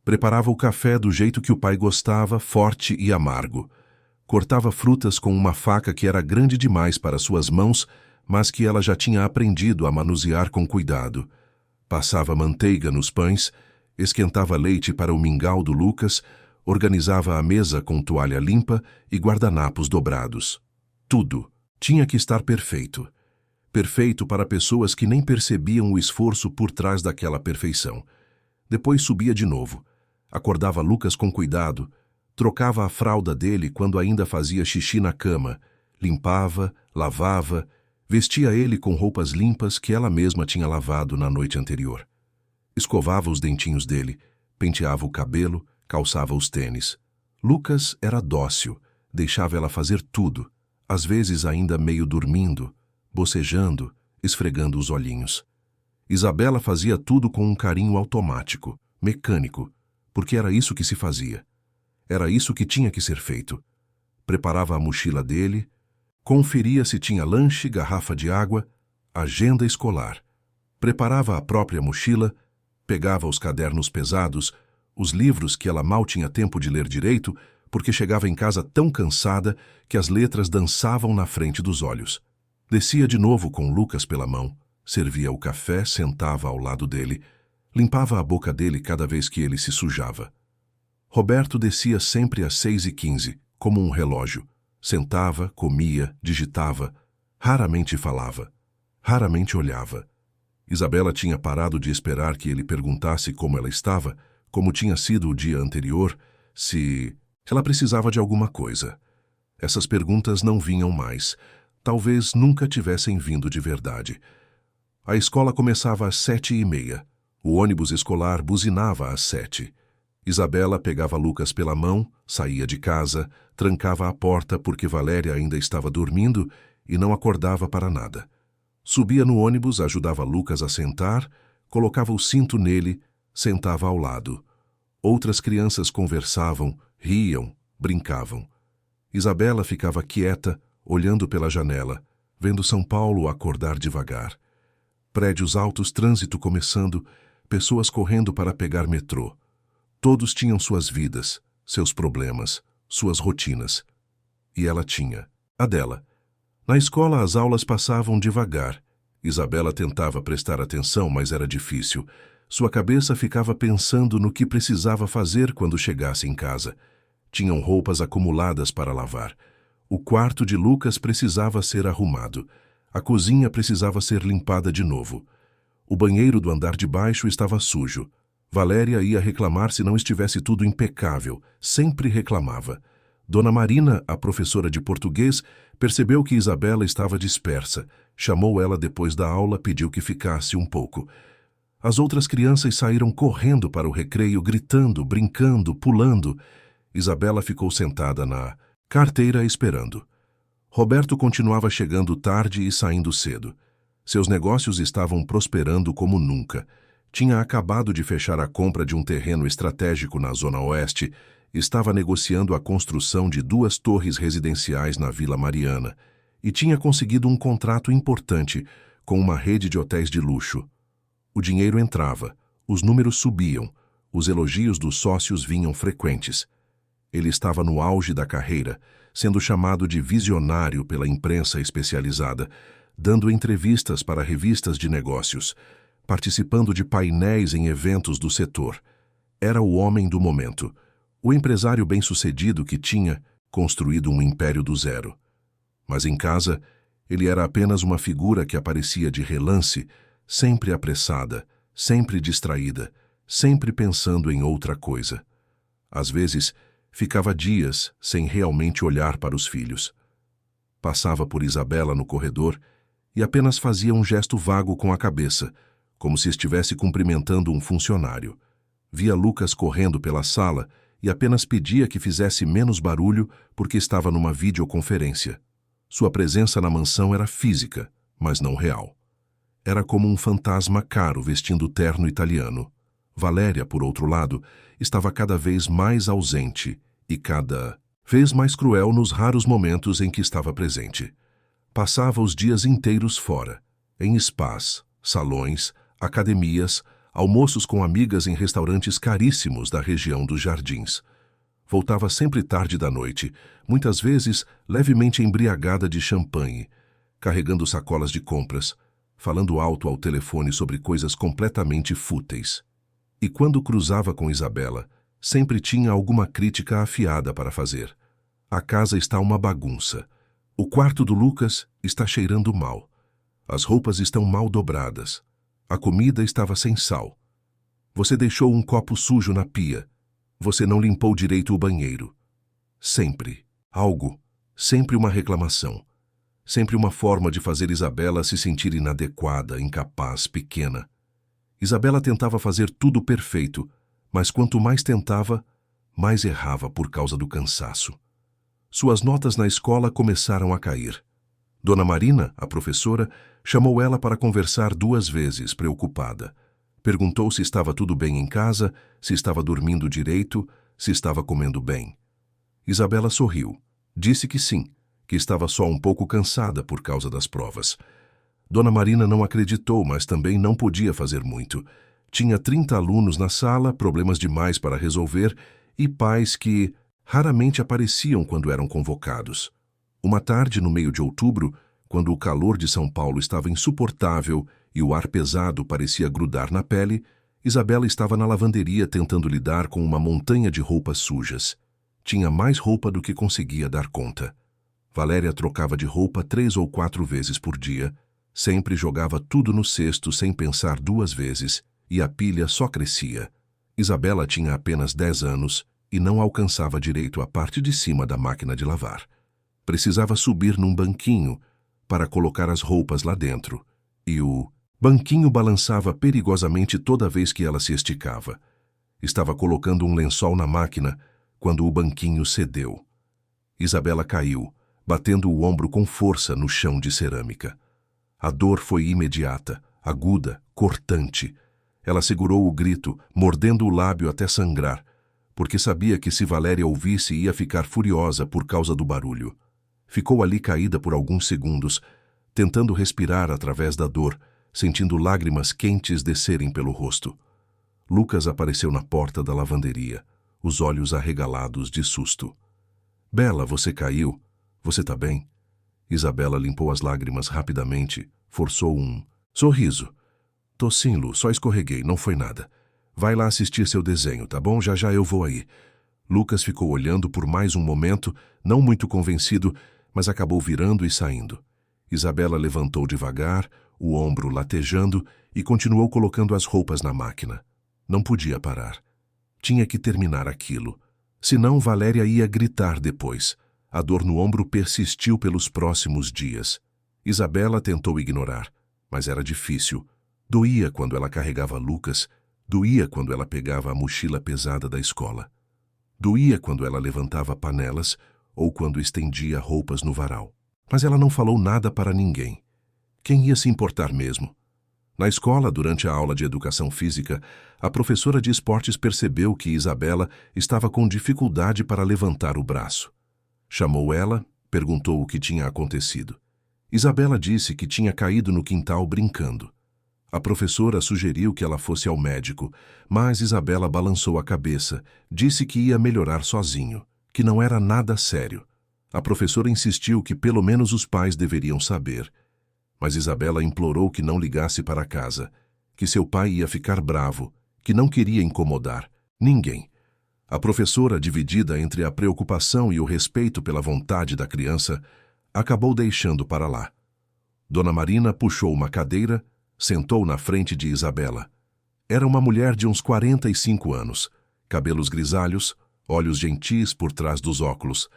Preparava o café do jeito que o pai gostava, forte e amargo. Cortava frutas com uma faca que era grande demais para suas mãos, mas que ela já tinha aprendido a manusear com cuidado. Passava manteiga nos pães, esquentava leite para o mingau do Lucas, organizava a mesa com toalha limpa e guardanapos dobrados. Tudo tinha que estar perfeito. Perfeito para pessoas que nem percebiam o esforço por trás daquela perfeição. Depois subia de novo. Acordava Lucas com cuidado, trocava a fralda dele quando ainda fazia xixi na cama, limpava, lavava, vestia ele com roupas limpas que ela mesma tinha lavado na noite anterior. Escovava os dentinhos dele, penteava o cabelo, calçava os tênis. Lucas era dócil, deixava ela fazer tudo, às vezes ainda meio dormindo, bocejando, esfregando os olhinhos. Isabela fazia tudo com um carinho automático, mecânico, porque era isso que se fazia. Era isso que tinha que ser feito. Preparava a mochila dele, conferia se tinha lanche, garrafa de água, agenda escolar. Preparava a própria mochila, pegava os cadernos pesados, os livros que ela mal tinha tempo de ler direito, porque chegava em casa tão cansada que as letras dançavam na frente dos olhos. Descia de novo com Lucas pela mão, servia o café, sentava ao lado dele, limpava a boca dele cada vez que ele se sujava. Roberto descia sempre às 6h15, como um relógio. Sentava, comia, digitava, raramente falava, raramente olhava. Isabela tinha parado de esperar que ele perguntasse como ela estava, como tinha sido o dia anterior, se ela precisava de alguma coisa. Essas perguntas não vinham mais. Talvez nunca tivessem vindo de verdade. A escola começava às 7h30. O ônibus escolar buzinava às 7h. Isabela pegava Lucas pela mão, saía de casa, trancava a porta porque Valéria ainda estava dormindo e não acordava para nada. Subia no ônibus, ajudava Lucas a sentar, colocava o cinto nele, sentava ao lado. Outras crianças conversavam, riam, brincavam. Isabela ficava quieta, olhando pela janela, vendo São Paulo acordar devagar. Prédios altos, trânsito começando, pessoas correndo para pegar metrô. Todos tinham suas vidas, seus problemas, suas rotinas. E ela tinha a dela. Na escola as aulas passavam devagar. Isabela tentava prestar atenção, mas era difícil. Sua cabeça ficava pensando no que precisava fazer quando chegasse em casa. Tinham roupas acumuladas para lavar. O quarto de Lucas precisava ser arrumado. A cozinha precisava ser limpada de novo. O banheiro do andar de baixo estava sujo. Valéria ia reclamar se não estivesse tudo impecável. Sempre reclamava. Dona Marina, a professora de português, percebeu que Isabela estava dispersa. Chamou ela depois da aula, pediu que ficasse um pouco. As outras crianças saíram correndo para o recreio, gritando, brincando, pulando. Isabela ficou sentada na carteira esperando. Roberto continuava chegando tarde e saindo cedo. Seus negócios estavam prosperando como nunca. Tinha acabado de fechar a compra de um terreno estratégico na Zona Oeste, estava negociando a construção de 2 torres residenciais na Vila Mariana e tinha conseguido um contrato importante com uma rede de hotéis de luxo. O dinheiro entrava, os números subiam, os elogios dos sócios vinham frequentes. Ele estava no auge da carreira, sendo chamado de visionário pela imprensa especializada, dando entrevistas para revistas de negócios, participando de painéis em eventos do setor. Era o homem do momento, o empresário bem-sucedido que tinha construído um império do zero. Mas em casa, ele era apenas uma figura que aparecia de relance, sempre apressada, sempre distraída, sempre pensando em outra coisa. Às vezes, ficava dias sem realmente olhar para os filhos. Passava por Isabela no corredor e apenas fazia um gesto vago com a cabeça, como se estivesse cumprimentando um funcionário. Via Lucas correndo pela sala e apenas pedia que fizesse menos barulho porque estava numa videoconferência. Sua presença na mansão era física, mas não real. Era como um fantasma caro vestindo terno italiano. Valéria, por outro lado, estava cada vez mais ausente e cada vez mais cruel nos raros momentos em que estava presente. Passava os dias inteiros fora, em spas, salões, academias, almoços com amigas em restaurantes caríssimos da região dos Jardins. Voltava sempre tarde da noite, muitas vezes levemente embriagada de champanhe, carregando sacolas de compras, falando alto ao telefone sobre coisas completamente fúteis. E quando cruzava com Isabela, sempre tinha alguma crítica afiada para fazer. A casa está uma bagunça. O quarto do Lucas está cheirando mal. As roupas estão mal dobradas. A comida estava sem sal. Você deixou um copo sujo na pia. Você não limpou direito o banheiro. Sempre algo, sempre uma reclamação. Sempre uma forma de fazer Isabela se sentir inadequada, incapaz, pequena. Isabela tentava fazer tudo perfeito, mas quanto mais tentava, mais errava por causa do cansaço. Suas notas na escola começaram a cair. Dona Marina, a professora, chamou ela para conversar 2 vezes, preocupada. Perguntou se estava tudo bem em casa, se estava dormindo direito, se estava comendo bem. Isabela sorriu. Disse que sim, que estava só um pouco cansada por causa das provas. Dona Marina não acreditou, mas também não podia fazer muito. Tinha 30 alunos na sala, problemas demais para resolver e pais que raramente apareciam quando eram convocados. Uma tarde, no meio de outubro, quando o calor de São Paulo estava insuportável e o ar pesado parecia grudar na pele, Isabela estava na lavanderia tentando lidar com uma montanha de roupas sujas. Tinha mais roupa do que conseguia dar conta. Valéria trocava de roupa 3 ou 4 vezes por dia, sempre jogava tudo no cesto sem pensar 2 vezes, e a pilha só crescia. Isabela tinha apenas 10 anos e não alcançava direito a parte de cima da máquina de lavar. Precisava subir num banquinho para colocar as roupas lá dentro, e o banquinho balançava perigosamente toda vez que ela se esticava. Estava colocando um lençol na máquina quando o banquinho cedeu. Isabela caiu, batendo o ombro com força no chão de cerâmica. A dor foi imediata, aguda, cortante. Ela segurou o grito, mordendo o lábio até sangrar, porque sabia que se Valéria ouvisse ia ficar furiosa por causa do barulho. Ficou ali caída por alguns segundos, tentando respirar através da dor, sentindo lágrimas quentes descerem pelo rosto. Lucas apareceu na porta da lavanderia, os olhos arregalados de susto. "Bela, você caiu? Você tá bem?" Isabela limpou as lágrimas rapidamente, forçou um sorriso. "Tô sim, Lu, só escorreguei, não foi nada. Vai lá assistir seu desenho, tá bom? Já já eu vou aí." Lucas ficou olhando por mais um momento, não muito convencido, mas acabou virando e saindo. Isabela levantou devagar, o ombro latejando, e continuou colocando as roupas na máquina. Não podia parar. Tinha que terminar aquilo. Senão Valéria ia gritar depois. A dor no ombro persistiu pelos próximos dias. Isabela tentou ignorar, mas era difícil. Doía quando ela carregava Lucas, doía quando ela pegava a mochila pesada da escola. Doía quando ela levantava panelas ou quando estendia roupas no varal. Mas ela não falou nada para ninguém. Quem ia se importar mesmo? Na escola, durante a aula de educação física, a professora de esportes percebeu que Isabela estava com dificuldade para levantar o braço. Chamou ela, perguntou o que tinha acontecido. Isabela disse que tinha caído no quintal brincando. A professora sugeriu que ela fosse ao médico, mas Isabela balançou a cabeça, disse que ia melhorar sozinho, que não era nada sério. A professora insistiu que pelo menos os pais deveriam saber. Mas Isabela implorou que não ligasse para casa, que seu pai ia ficar bravo, que não queria incomodar ninguém. A professora, dividida entre a preocupação e o respeito pela vontade da criança, acabou deixando para lá. Dona Marina puxou uma cadeira, sentou na frente de Isabela. Era uma mulher de uns 45 anos, cabelos grisalhos, olhos gentis por trás dos óculos.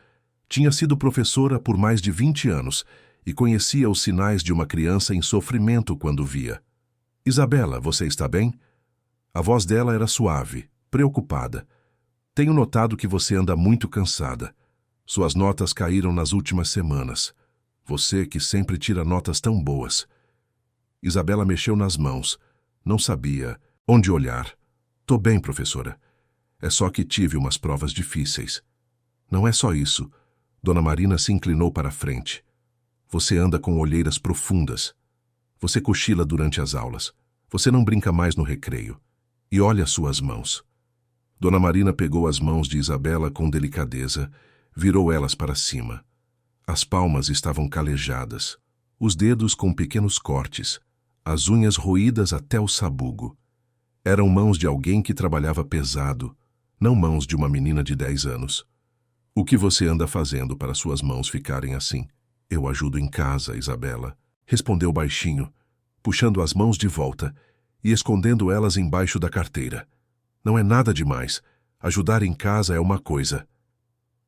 Tinha sido professora por mais de 20 anos e conhecia os sinais de uma criança em sofrimento quando via. "Isabela, você está bem?" A voz dela era suave, preocupada. "Tenho notado que você anda muito cansada. Suas notas caíram nas últimas semanas. Você que sempre tira notas tão boas." Isabela mexeu nas mãos. Não sabia onde olhar. Tô bem, professora. É só que tive umas provas difíceis. Não é só isso. Dona Marina se inclinou para a frente. Você anda com olheiras profundas. Você cochila durante as aulas. Você não brinca mais no recreio. E olha suas mãos. Dona Marina pegou as mãos de Isabela com delicadeza, virou elas para cima. As palmas estavam calejadas, os dedos com pequenos cortes, as unhas roídas até o sabugo. Eram mãos de alguém que trabalhava pesado, não mãos de uma menina de 10 anos. O que você anda fazendo para suas mãos ficarem assim? Eu ajudo em casa, Isabela, respondeu baixinho, puxando as mãos de volta e escondendo elas embaixo da carteira. Não é nada demais. Ajudar em casa é uma coisa.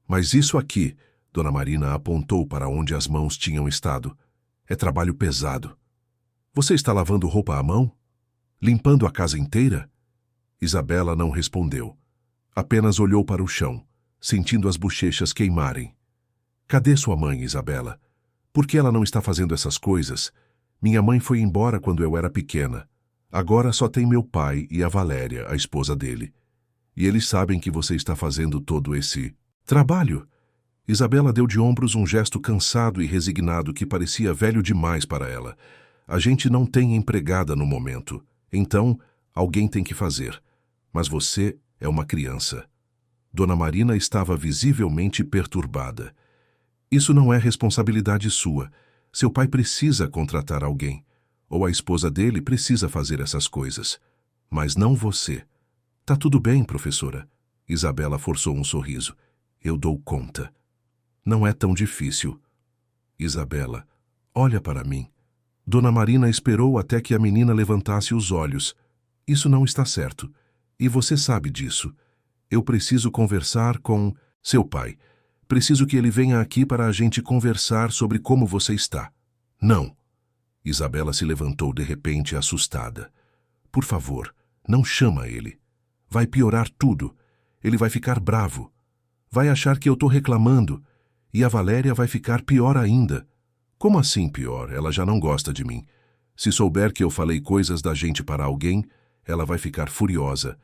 Mas isso aqui, Dona Marina apontou para onde as mãos tinham estado, é trabalho pesado. Você está lavando roupa à mão? Limpando a casa inteira? Isabela não respondeu. Apenas olhou para o chão, sentindo as bochechas queimarem. Cadê sua mãe, Isabela? Por que ela não está fazendo essas coisas? Minha mãe foi embora quando eu era pequena. Agora só tem meu pai e a Valéria, a esposa dele. E eles sabem que você está fazendo todo esse trabalho. Isabela deu de ombros um gesto cansado e resignado que parecia velho demais para ela. A gente não tem empregada no momento. Então, alguém tem que fazer. Mas você é uma criança. Dona Marina estava visivelmente perturbada. Isso não é responsabilidade sua. Seu pai precisa contratar alguém. Ou a esposa dele precisa fazer essas coisas. Mas não você. Tá tudo bem, professora. Isabela forçou um sorriso. Eu dou conta. Não é tão difícil. Isabela, olha para mim. Dona Marina esperou até que a menina levantasse os olhos. Isso não está certo. E você sabe disso. Eu preciso conversar com seu pai. Preciso que ele venha aqui para a gente conversar sobre como você está. Não. Isabela se levantou de repente, assustada. Por favor, não chama ele. Vai piorar tudo. Ele vai ficar bravo. Vai achar que eu estou reclamando. E a Valéria vai ficar pior ainda. Como assim pior? Ela já não gosta de mim. Se souber que eu falei coisas da gente para alguém, ela vai ficar furiosa.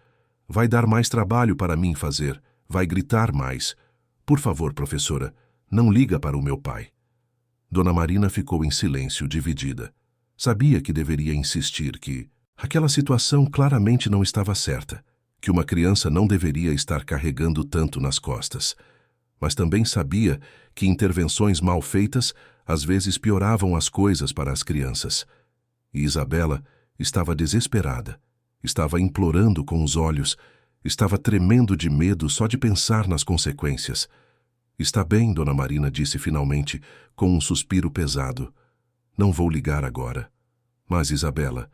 Vai dar mais trabalho para mim fazer. Vai gritar mais. Por favor, professora, não liga para o meu pai. Dona Marina ficou em silêncio, dividida. Sabia que deveria insistir que aquela situação claramente não estava certa, que uma criança não deveria estar carregando tanto nas costas. Mas também sabia que intervenções mal feitas às vezes pioravam as coisas para as crianças. E Isabela estava desesperada, estava implorando com os olhos, estava tremendo de medo só de pensar nas consequências. Está bem, Dona Marina disse finalmente, com um suspiro pesado. Não vou ligar agora. Mas, Isabela,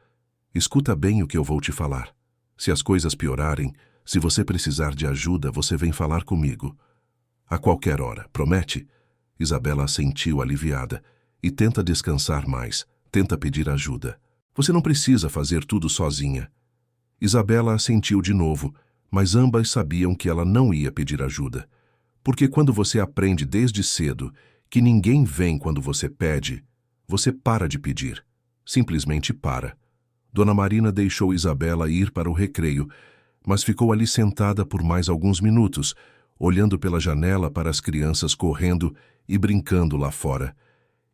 escuta bem o que eu vou te falar. Se as coisas piorarem, se você precisar de ajuda, você vem falar comigo. A qualquer hora, promete? Isabela assentiu aliviada. E tenta descansar mais, tenta pedir ajuda. Você não precisa fazer tudo sozinha. Isabela assentiu de novo, mas ambas sabiam que ela não ia pedir ajuda. Porque quando você aprende desde cedo que ninguém vem quando você pede, você para de pedir. Simplesmente para. Dona Marina deixou Isabela ir para o recreio, mas ficou ali sentada por mais alguns minutos, olhando pela janela para as crianças correndo e brincando lá fora.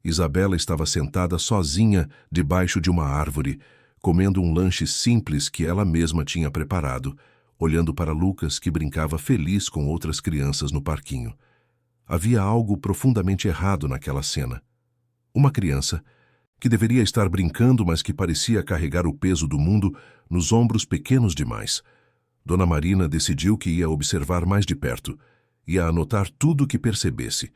Isabela estava sentada sozinha debaixo de uma árvore, comendo um lanche simples que ela mesma tinha preparado, olhando para Lucas, que brincava feliz com outras crianças no parquinho. Havia algo profundamente errado naquela cena. Uma criança, que deveria estar brincando, mas que parecia carregar o peso do mundo nos ombros pequenos demais. Dona Marina decidiu que ia observar mais de perto, ia anotar tudo o que percebesse.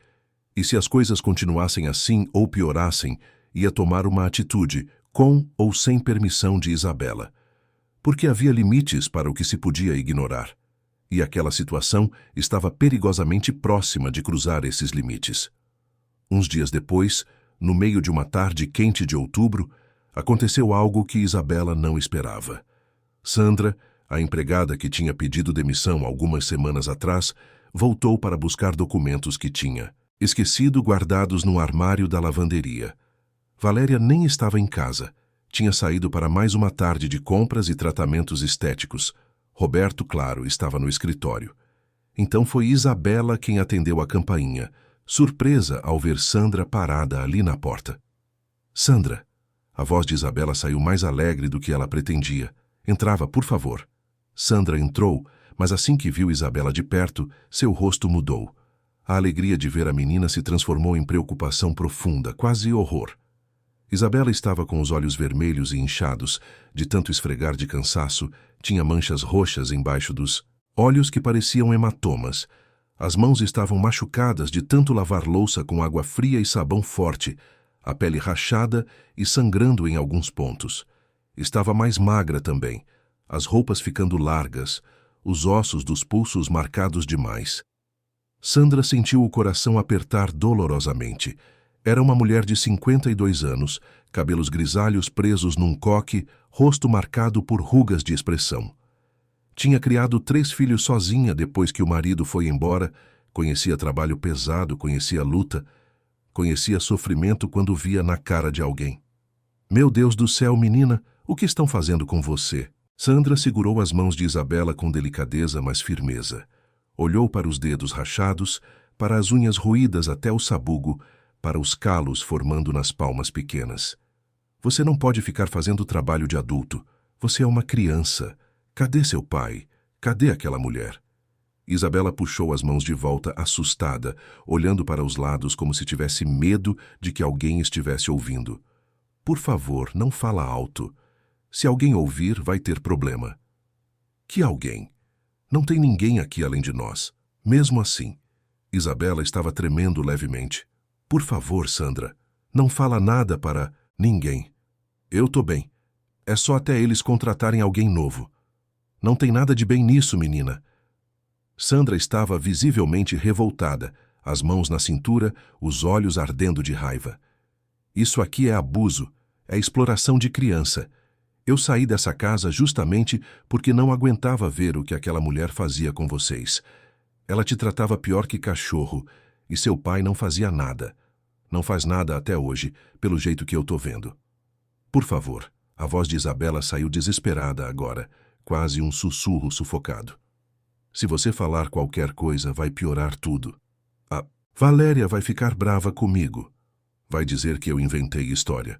E se as coisas continuassem assim ou piorassem, ia tomar uma atitude, com ou sem permissão de Isabela. Porque havia limites para o que se podia ignorar. E aquela situação estava perigosamente próxima de cruzar esses limites. Uns dias depois, no meio de uma tarde quente de outubro, aconteceu algo que Isabela não esperava. Sandra, a empregada que tinha pedido demissão algumas semanas atrás, voltou para buscar documentos que tinha esquecido guardados no armário da lavanderia. Valéria nem estava em casa. Tinha saído para mais uma tarde de compras e tratamentos estéticos. Roberto, claro, estava no escritório. Então foi Isabela quem atendeu a campainha, surpresa ao ver Sandra parada ali na porta. Sandra. A voz de Isabela saiu mais alegre do que ela pretendia. Entrava, por favor. Sandra entrou, mas assim que viu Isabela de perto, seu rosto mudou. A alegria de ver a menina se transformou em preocupação profunda, quase horror. Isabela estava com os olhos vermelhos e inchados, de tanto esfregar de cansaço, tinha manchas roxas embaixo dos olhos que pareciam hematomas. As mãos estavam machucadas de tanto lavar louça com água fria e sabão forte, a pele rachada e sangrando em alguns pontos. Estava mais magra também, as roupas ficando largas, os ossos dos pulsos marcados demais. Sandra sentiu o coração apertar dolorosamente. Era uma mulher de 52 anos, cabelos grisalhos presos num coque, rosto marcado por rugas de expressão. Tinha criado 3 filhos sozinha depois que o marido foi embora, conhecia trabalho pesado, conhecia luta, conhecia sofrimento quando via na cara de alguém. Meu Deus do céu, menina, o que estão fazendo com você? Sandra segurou as mãos de Isabela com delicadeza, mas firmeza. Olhou para os dedos rachados, para as unhas roídas até o sabugo, para os calos formando nas palmas pequenas. Você não pode ficar fazendo trabalho de adulto. Você é uma criança. Cadê seu pai? Cadê aquela mulher? Isabela puxou as mãos de volta, assustada, olhando para os lados como se tivesse medo de que alguém estivesse ouvindo. Por favor, não fala alto. Se alguém ouvir, vai ter problema. Que alguém? Não tem ninguém aqui além de nós. Mesmo assim, Isabela estava tremendo levemente. Por favor, Sandra, não fala nada para ninguém. Eu tô bem. É só até eles contratarem alguém novo. Não tem nada de bem nisso, menina. Sandra estava visivelmente revoltada, as mãos na cintura, os olhos ardendo de raiva. Isso aqui é abuso, é exploração de criança. Eu saí dessa casa justamente porque não aguentava ver o que aquela mulher fazia com vocês. Ela te tratava pior que cachorro, e seu pai não fazia nada. Não faz nada até hoje, pelo jeito que eu tô vendo. Por favor. A voz de Isabela saiu desesperada agora, quase um sussurro sufocado. Se você falar qualquer coisa, vai piorar tudo. A Valéria vai ficar brava comigo. Vai dizer que eu inventei história.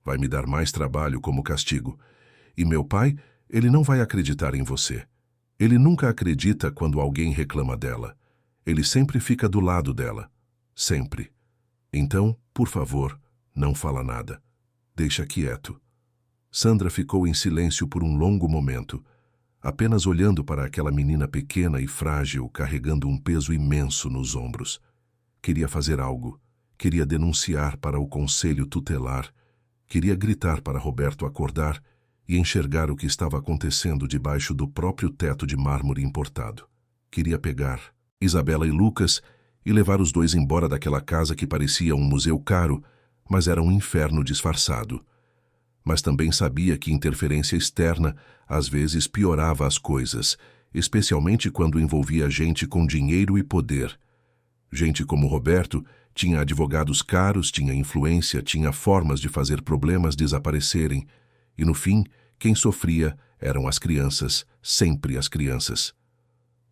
Vai me dar mais trabalho como castigo. E meu pai, ele não vai acreditar em você. Ele nunca acredita quando alguém reclama dela. Ele sempre fica do lado dela. Sempre. Então, por favor, não fala nada. Deixa quieto. Sandra ficou em silêncio por um longo momento, apenas olhando para aquela menina pequena e frágil carregando um peso imenso nos ombros. Queria fazer algo. Queria denunciar para o conselho tutelar. Queria gritar para Roberto acordar e enxergar o que estava acontecendo debaixo do próprio teto de mármore importado. Queria pegar Isabela e Lucas e levar os dois embora daquela casa que parecia um museu caro, mas era um inferno disfarçado. Mas também sabia que interferência externa às vezes piorava as coisas, especialmente quando envolvia gente com dinheiro e poder. Gente como Roberto tinha advogados caros, tinha influência, tinha formas de fazer problemas desaparecerem, e no fim, quem sofria eram as crianças, sempre as crianças.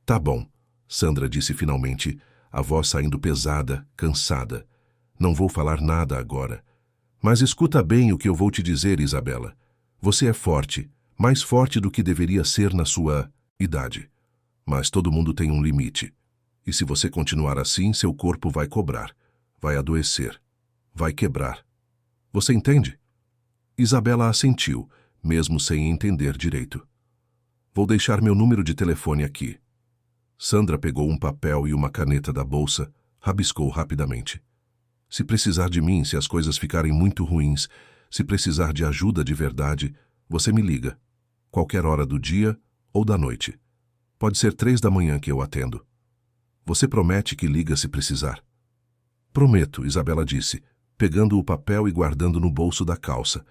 Tá bom, Sandra disse finalmente, a voz saindo pesada, cansada. Não vou falar nada agora. Mas escuta bem o que eu vou te dizer, Isabela. Você é forte, mais forte do que deveria ser na sua idade. Mas todo mundo tem um limite. E se você continuar assim, seu corpo vai cobrar, vai adoecer, vai quebrar. Você entende? Isabela assentiu, mesmo sem entender direito. Vou deixar meu número de telefone aqui. Sandra pegou um papel e uma caneta da bolsa, rabiscou rapidamente. Se precisar de mim, se as coisas ficarem muito ruins, se precisar de ajuda de verdade, você me liga. Qualquer hora do dia ou da noite. Pode ser 3 da manhã que eu atendo. Você promete que liga se precisar? Prometo, Isabela disse, pegando o papel e guardando no bolso da calça.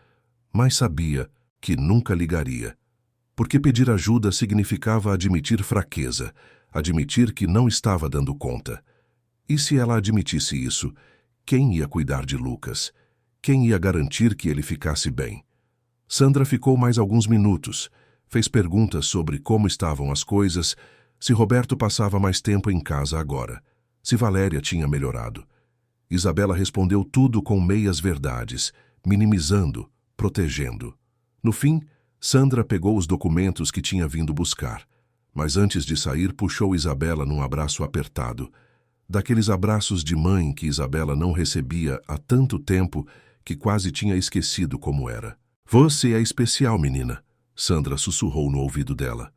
Mas sabia que nunca ligaria. Porque pedir ajuda significava admitir fraqueza, admitir que não estava dando conta. E se ela admitisse isso, quem ia cuidar de Lucas? Quem ia garantir que ele ficasse bem? Sandra ficou mais alguns minutos, Fez perguntas sobre como estavam as coisas, se Roberto passava mais tempo em casa agora, se Valéria tinha melhorado. Isabela respondeu tudo com meias verdades, minimizando, protegendo. No fim, Sandra pegou os documentos que tinha vindo buscar, mas antes de sair puxou Isabela num abraço apertado, daqueles abraços de mãe que Isabela não recebia há tanto tempo que quase tinha esquecido como era. Você é especial, menina, Sandra sussurrou no ouvido dela.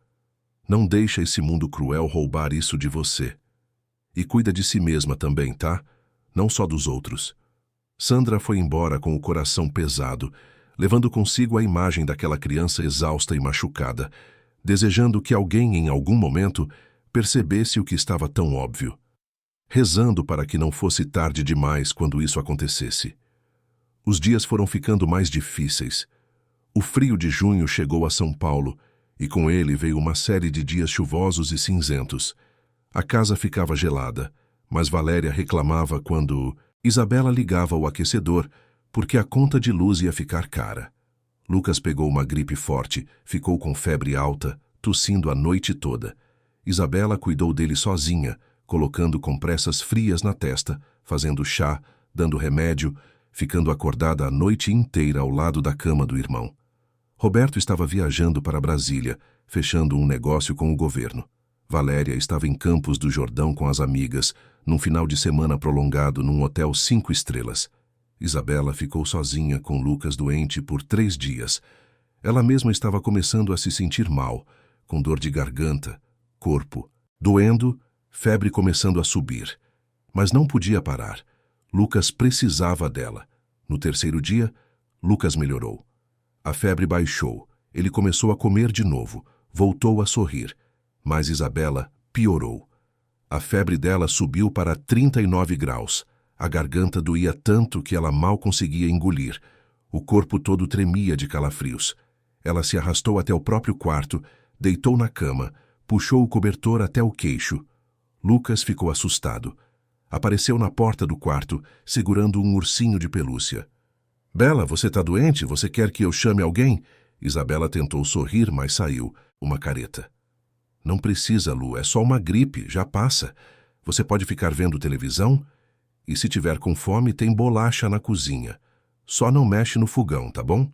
Não deixa esse mundo cruel roubar isso de você. E cuida de si mesma também, tá? Não só dos outros. Sandra foi embora com o coração pesado, levando consigo a imagem daquela criança exausta e machucada, desejando que alguém, em algum momento, percebesse o que estava tão óbvio, rezando para que não fosse tarde demais quando isso acontecesse. Os dias foram ficando mais difíceis. O frio de junho chegou a São Paulo, e com ele veio uma série de dias chuvosos e cinzentos. A casa ficava gelada, mas Valéria reclamava quando Isabela ligava o aquecedor, porque a conta de luz ia ficar cara. Lucas pegou uma gripe forte, ficou com febre alta, tossindo a noite toda. Isabela cuidou dele sozinha, colocando compressas frias na testa, fazendo chá, dando remédio, ficando acordada a noite inteira ao lado da cama do irmão. Roberto estava viajando para Brasília, fechando um negócio com o governo. Valéria estava em Campos do Jordão com as amigas, num final de semana prolongado num hotel 5 estrelas. Isabela ficou sozinha com Lucas doente por 3 dias. Ela mesma estava começando a se sentir mal, com dor de garganta, corpo doendo, febre começando a subir. Mas não podia parar. Lucas precisava dela. No 3º dia, Lucas melhorou. A febre baixou. Ele começou a comer de novo. Voltou a sorrir. Mas Isabela piorou. A febre dela subiu para 39 graus. A garganta doía tanto que ela mal conseguia engolir. O corpo todo tremia de calafrios. Ela se arrastou até o próprio quarto, deitou na cama, puxou o cobertor até o queixo. Lucas ficou assustado. Apareceu na porta do quarto, segurando um ursinho de pelúcia. Bela, você tá doente? Você quer que eu chame alguém? Isabela tentou sorrir, mas saiu, uma careta. Não precisa, Lu, é só uma gripe, já passa. Você pode ficar vendo televisão? E se tiver com fome, tem bolacha na cozinha. Só não mexe no fogão, tá bom?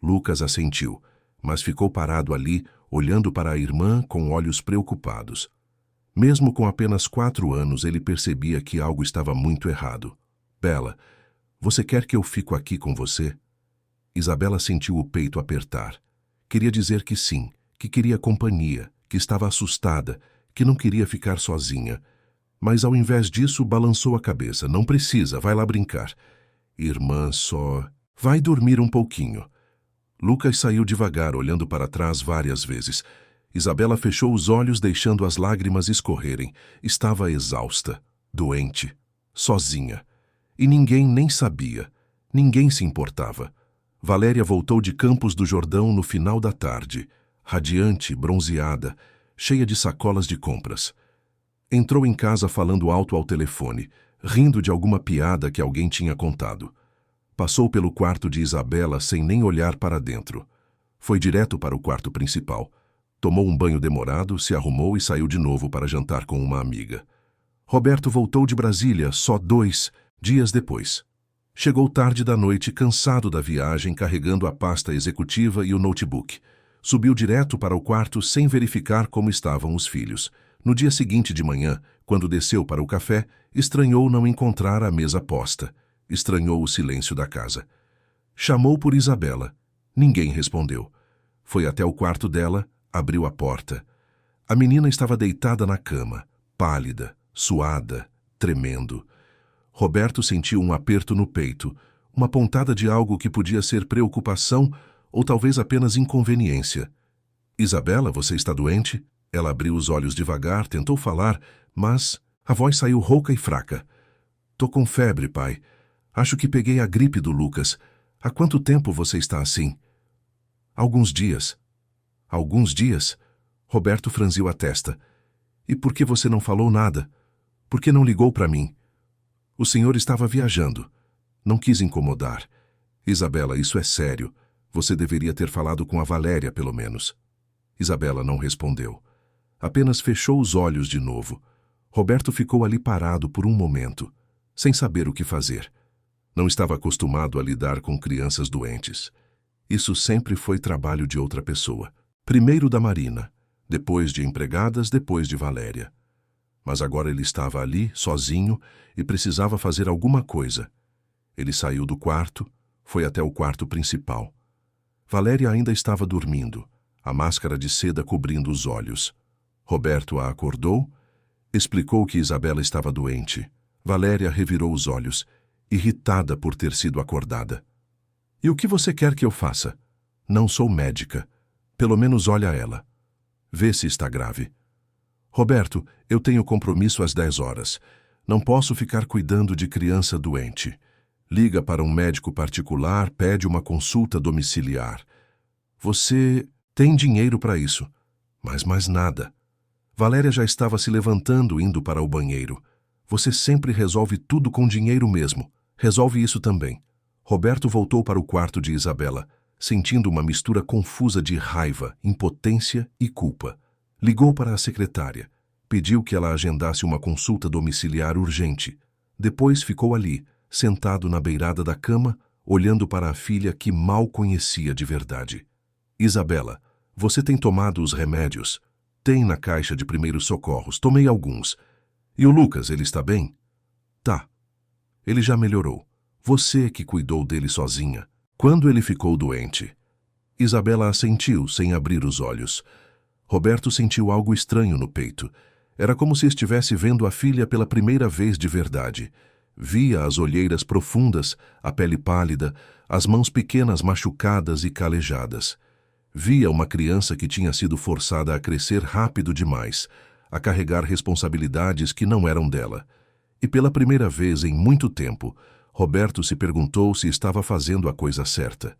Lucas assentiu, mas ficou parado ali, olhando para a irmã com olhos preocupados. Mesmo com apenas 4 anos, ele percebia que algo estava muito errado. Bela, você quer que eu fique aqui com você? Isabela sentiu o peito apertar. Queria dizer que sim, que queria companhia, que estava assustada, que não queria ficar sozinha. Mas ao invés disso, balançou a cabeça. Não precisa, vai lá brincar. Irmã só... Vai dormir um pouquinho. Lucas saiu devagar, olhando para trás várias vezes. Isabela fechou os olhos, deixando as lágrimas escorrerem. Estava exausta, doente, sozinha. E ninguém nem sabia. Ninguém se importava. Valéria voltou de Campos do Jordão no final da tarde, radiante, bronzeada, cheia de sacolas de compras. Entrou em casa falando alto ao telefone, rindo de alguma piada que alguém tinha contado. Passou pelo quarto de Isabela sem nem olhar para dentro. Foi direto para o quarto principal. Tomou um banho demorado, se arrumou e saiu de novo para jantar com uma amiga. Roberto voltou de Brasília só 2 dias depois. Chegou tarde da noite, cansado da viagem, carregando a pasta executiva e o notebook. Subiu direto para o quarto sem verificar como estavam os filhos. No dia seguinte de manhã, quando desceu para o café, estranhou não encontrar a mesa posta. Estranhou o silêncio da casa. Chamou por Isabela. Ninguém respondeu. Foi até o quarto dela, abriu a porta. A menina estava deitada na cama, pálida, suada, tremendo. Roberto sentiu um aperto no peito, uma pontada de algo que podia ser preocupação ou talvez apenas inconveniência. Isabela, você está doente? Ela abriu os olhos devagar, tentou falar, mas a voz saiu rouca e fraca. Tô com febre, pai. Acho que peguei a gripe do Lucas. Há quanto tempo você está assim? Alguns dias. Alguns dias? Roberto franziu a testa. E por que você não falou nada? Por que não ligou para mim? O senhor estava viajando. Não quis incomodar. Isabela, isso é sério. Você deveria ter falado com a Valéria, pelo menos. Isabela não respondeu. Apenas fechou os olhos de novo. Roberto ficou ali parado por um momento, sem saber o que fazer. Não estava acostumado a lidar com crianças doentes. Isso sempre foi trabalho de outra pessoa. Primeiro da Marina, depois de empregadas, depois de Valéria. Mas agora ele estava ali, sozinho, e precisava fazer alguma coisa. Ele saiu do quarto, foi até o quarto principal. Valéria ainda estava dormindo, a máscara de seda cobrindo os olhos. Roberto a acordou, explicou que Isabela estava doente. Valéria revirou os olhos, irritada por ter sido acordada. E o que você quer que eu faça? Não sou médica. Pelo menos olha ela. Vê se está grave. Roberto, eu tenho compromisso às 10 horas. Não posso ficar cuidando de criança doente. Liga para um médico particular, pede uma consulta domiciliar. Você tem dinheiro para isso, mas mais nada. Valéria já estava se levantando, indo para o banheiro. Você sempre resolve tudo com dinheiro mesmo. Resolve isso também. Roberto voltou para o quarto de Isabela, sentindo uma mistura confusa de raiva, impotência e culpa. Ligou para a secretária. Pediu que ela agendasse uma consulta domiciliar urgente. Depois ficou ali, sentado na beirada da cama, olhando para a filha que mal conhecia de verdade. Isabela, você tem tomado os remédios? Tem na caixa de primeiros socorros, tomei alguns. E o Lucas, ele está bem? Tá. Ele já melhorou. Você que cuidou dele sozinha. Quando ele ficou doente? Isabela assentiu, sem abrir os olhos. Roberto sentiu algo estranho no peito. Era como se estivesse vendo a filha pela primeira vez de verdade. Via as olheiras profundas, a pele pálida, as mãos pequenas machucadas e calejadas. Via uma criança que tinha sido forçada a crescer rápido demais, a carregar responsabilidades que não eram dela. E pela primeira vez em muito tempo, Roberto se perguntou se estava fazendo a coisa certa.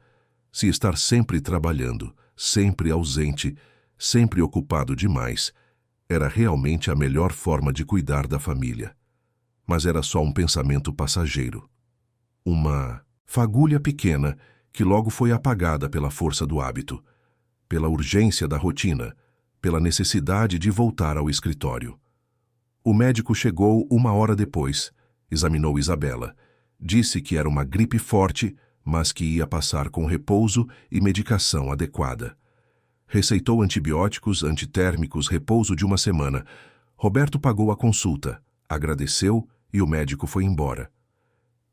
Se estar sempre trabalhando, sempre ausente, sempre ocupado demais, era realmente a melhor forma de cuidar da família. Mas era só um pensamento passageiro. Uma fagulha pequena que logo foi apagada pela força do hábito, pela urgência da rotina, pela necessidade de voltar ao escritório. O médico chegou 1 hora depois, examinou Isabela, disse que era uma gripe forte, mas que ia passar com repouso e medicação adequada. Receitou antibióticos, antitérmicos, repouso de 1 semana. Roberto pagou a consulta, agradeceu e o médico foi embora.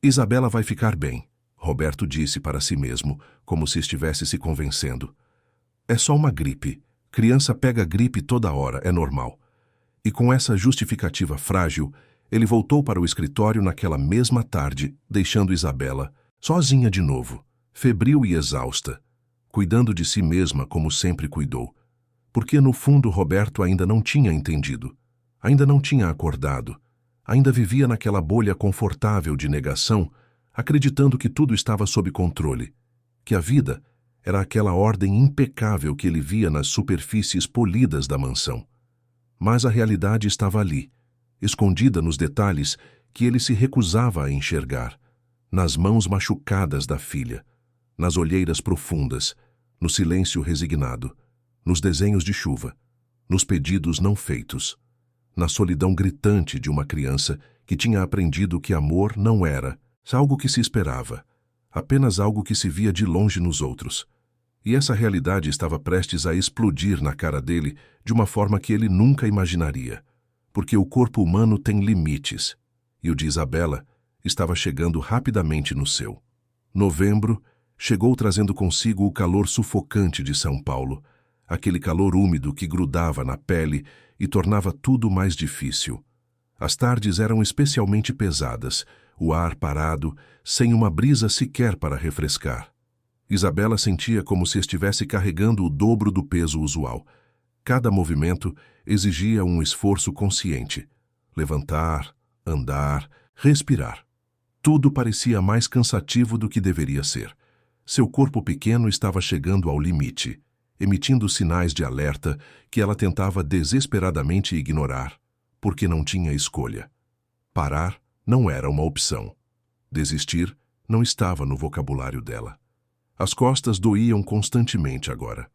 Isabela vai ficar bem, Roberto disse para si mesmo, como se estivesse se convencendo. É só uma gripe. Criança pega gripe toda hora, é normal. E com essa justificativa frágil, ele voltou para o escritório naquela mesma tarde, deixando Isabela sozinha de novo, febril e exausta, cuidando de si mesma como sempre cuidou. Porque no fundo Roberto ainda não tinha entendido, ainda não tinha acordado, ainda vivia naquela bolha confortável de negação, acreditando que tudo estava sob controle, que a vida era aquela ordem impecável que ele via nas superfícies polidas da mansão. Mas a realidade estava ali, escondida nos detalhes que ele se recusava a enxergar, nas mãos machucadas da filha, nas olheiras profundas, no silêncio resignado, nos desenhos de chuva, nos pedidos não feitos, na solidão gritante de uma criança que tinha aprendido que amor não era algo que se esperava, apenas algo que se via de longe nos outros. E essa realidade estava prestes a explodir na cara dele de uma forma que ele nunca imaginaria, porque o corpo humano tem limites, e o de Isabela estava chegando rapidamente no seu. Novembro chegou trazendo consigo o calor sufocante de São Paulo, aquele calor úmido que grudava na pele e tornava tudo mais difícil. As tardes eram especialmente pesadas, o ar parado, sem uma brisa sequer para refrescar. Isabela sentia como se estivesse carregando o dobro do peso usual. Cada movimento exigia um esforço consciente. Levantar, andar, respirar. Tudo parecia mais cansativo do que deveria ser. Seu corpo pequeno estava chegando ao limite, emitindo sinais de alerta que ela tentava desesperadamente ignorar, porque não tinha escolha. Parar não era uma opção. Desistir não estava no vocabulário dela. As costas doíam constantemente agora.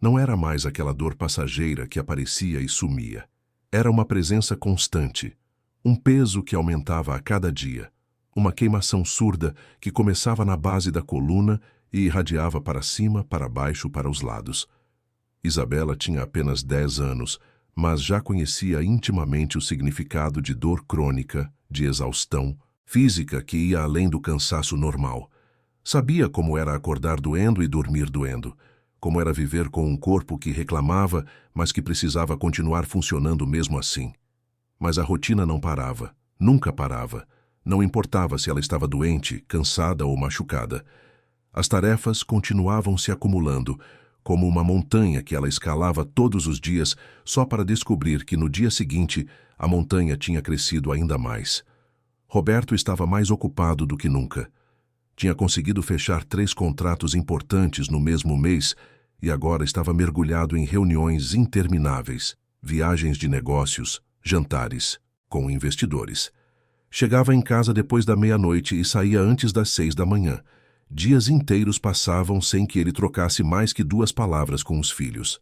Não era mais aquela dor passageira que aparecia e sumia. Era uma presença constante, um peso que aumentava a cada dia, uma queimação surda que começava na base da coluna e irradiava para cima, para baixo, para os lados. Isabela tinha apenas 10 anos, mas já conhecia intimamente o significado de dor crônica, de exaustão física que ia além do cansaço normal. Sabia como era acordar doendo e dormir doendo, como era viver com um corpo que reclamava, mas que precisava continuar funcionando mesmo assim. Mas a rotina não parava, nunca parava. Não importava se ela estava doente, cansada ou machucada. As tarefas continuavam se acumulando, como uma montanha que ela escalava todos os dias só para descobrir que no dia seguinte a montanha tinha crescido ainda mais. Roberto estava mais ocupado do que nunca. Tinha conseguido fechar 3 contratos importantes no mesmo mês e agora estava mergulhado em reuniões intermináveis, viagens de negócios, jantares com investidores. Chegava em casa depois da meia-noite e saía antes das 6 da manhã. Dias inteiros passavam sem que ele trocasse mais que 2 palavras com os filhos.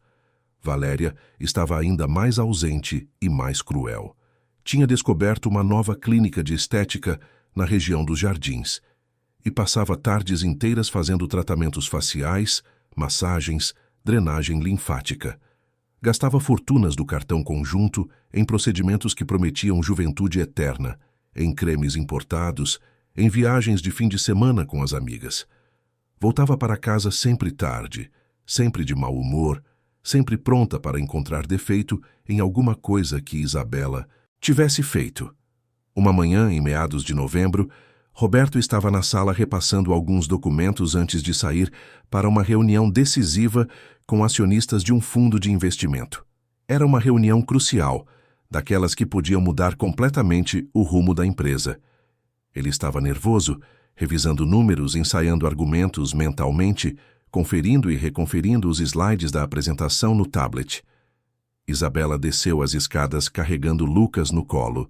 Valéria estava ainda mais ausente e mais cruel. Tinha descoberto uma nova clínica de estética na região dos Jardins e passava tardes inteiras fazendo tratamentos faciais, massagens, drenagem linfática. Gastava fortunas do cartão conjunto em procedimentos que prometiam juventude eterna, em cremes importados, em viagens de fim de semana com as amigas. Voltava para casa sempre tarde, sempre de mau humor, sempre pronta para encontrar defeito em alguma coisa que Isabela tivesse feito. Uma manhã, em meados de novembro, Roberto estava na sala repassando alguns documentos antes de sair para uma reunião decisiva com acionistas de um fundo de investimento. Era uma reunião crucial, daquelas que podiam mudar completamente o rumo da empresa. Ele estava nervoso, revisando números, ensaiando argumentos mentalmente, conferindo e reconferindo os slides da apresentação no tablet. Isabela desceu as escadas carregando Lucas no colo.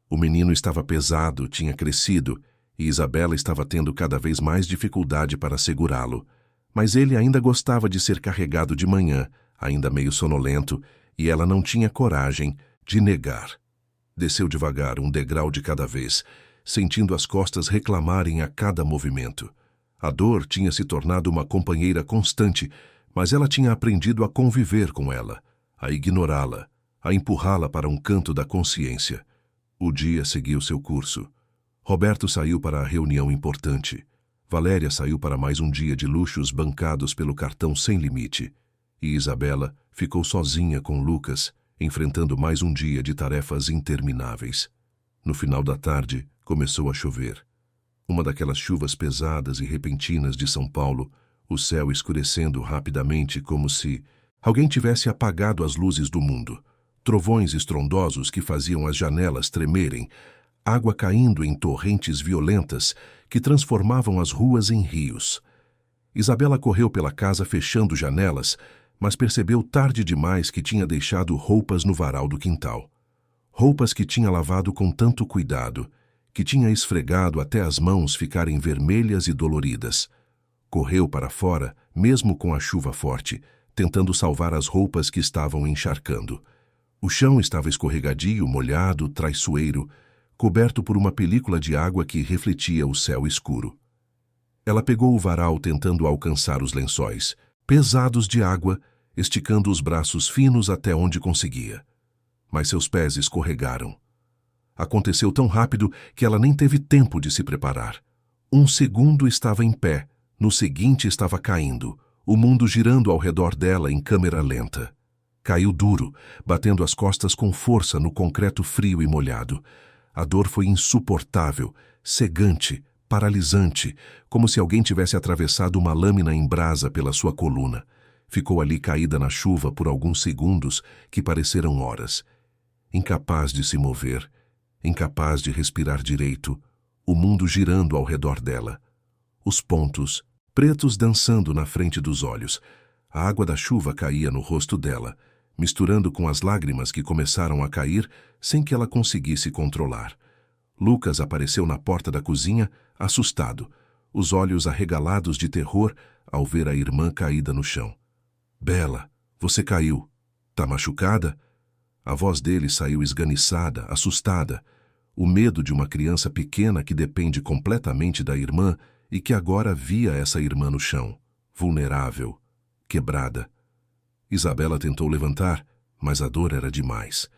O menino estava pesado, tinha crescido, e Isabela estava tendo cada vez mais dificuldade para segurá-lo. Mas ele ainda gostava de ser carregado de manhã, ainda meio sonolento, e ela não tinha coragem de negar. Desceu devagar, um degrau de cada vez, sentindo as costas reclamarem a cada movimento. A dor tinha se tornado uma companheira constante, mas ela tinha aprendido a conviver com ela, a ignorá-la, a empurrá-la para um canto da consciência. O dia seguiu seu curso. Roberto saiu para a reunião importante. Valéria saiu para mais um dia de luxos bancados pelo cartão sem limite. E Isabela ficou sozinha com Lucas, enfrentando mais um dia de tarefas intermináveis. No final da tarde, começou a chover. Uma daquelas chuvas pesadas e repentinas de São Paulo, o céu escurecendo rapidamente como se alguém tivesse apagado as luzes do mundo. Trovões estrondosos que faziam as janelas tremerem, água caindo em torrentes violentas que transformavam as ruas em rios. Isabela correu pela casa fechando janelas, mas percebeu tarde demais que tinha deixado roupas no varal do quintal. Roupas que tinha lavado com tanto cuidado, que tinha esfregado até as mãos ficarem vermelhas e doloridas. Correu para fora, mesmo com a chuva forte, tentando salvar as roupas que estavam encharcando. O chão estava escorregadio, molhado, traiçoeiro, coberto por uma película de água que refletia o céu escuro. Ela pegou o varal tentando alcançar os lençóis, pesados de água, esticando os braços finos até onde conseguia. Mas seus pés escorregaram. Aconteceu tão rápido que ela nem teve tempo de se preparar. Um segundo estava em pé, no seguinte estava caindo, o mundo girando ao redor dela em câmera lenta. Caiu duro, batendo as costas com força no concreto frio e molhado. A dor foi insuportável, cegante, paralisante, como se alguém tivesse atravessado uma lâmina em brasa pela sua coluna. Ficou ali caída na chuva por alguns segundos que pareceram horas. Incapaz de se mover, incapaz de respirar direito, o mundo girando ao redor dela. Os pontos, pretos dançando na frente dos olhos. A água da chuva caía no rosto dela, misturando com as lágrimas que começaram a cair sem que ela conseguisse controlar. Lucas apareceu na porta da cozinha, assustado, os olhos arregalados de terror ao ver a irmã caída no chão. Bela, você caiu. Tá machucada? A voz dele saiu esganiçada, assustada. O medo de uma criança pequena que depende completamente da irmã e que agora via essa irmã no chão, vulnerável, quebrada. Isabela tentou levantar, mas a dor era demais.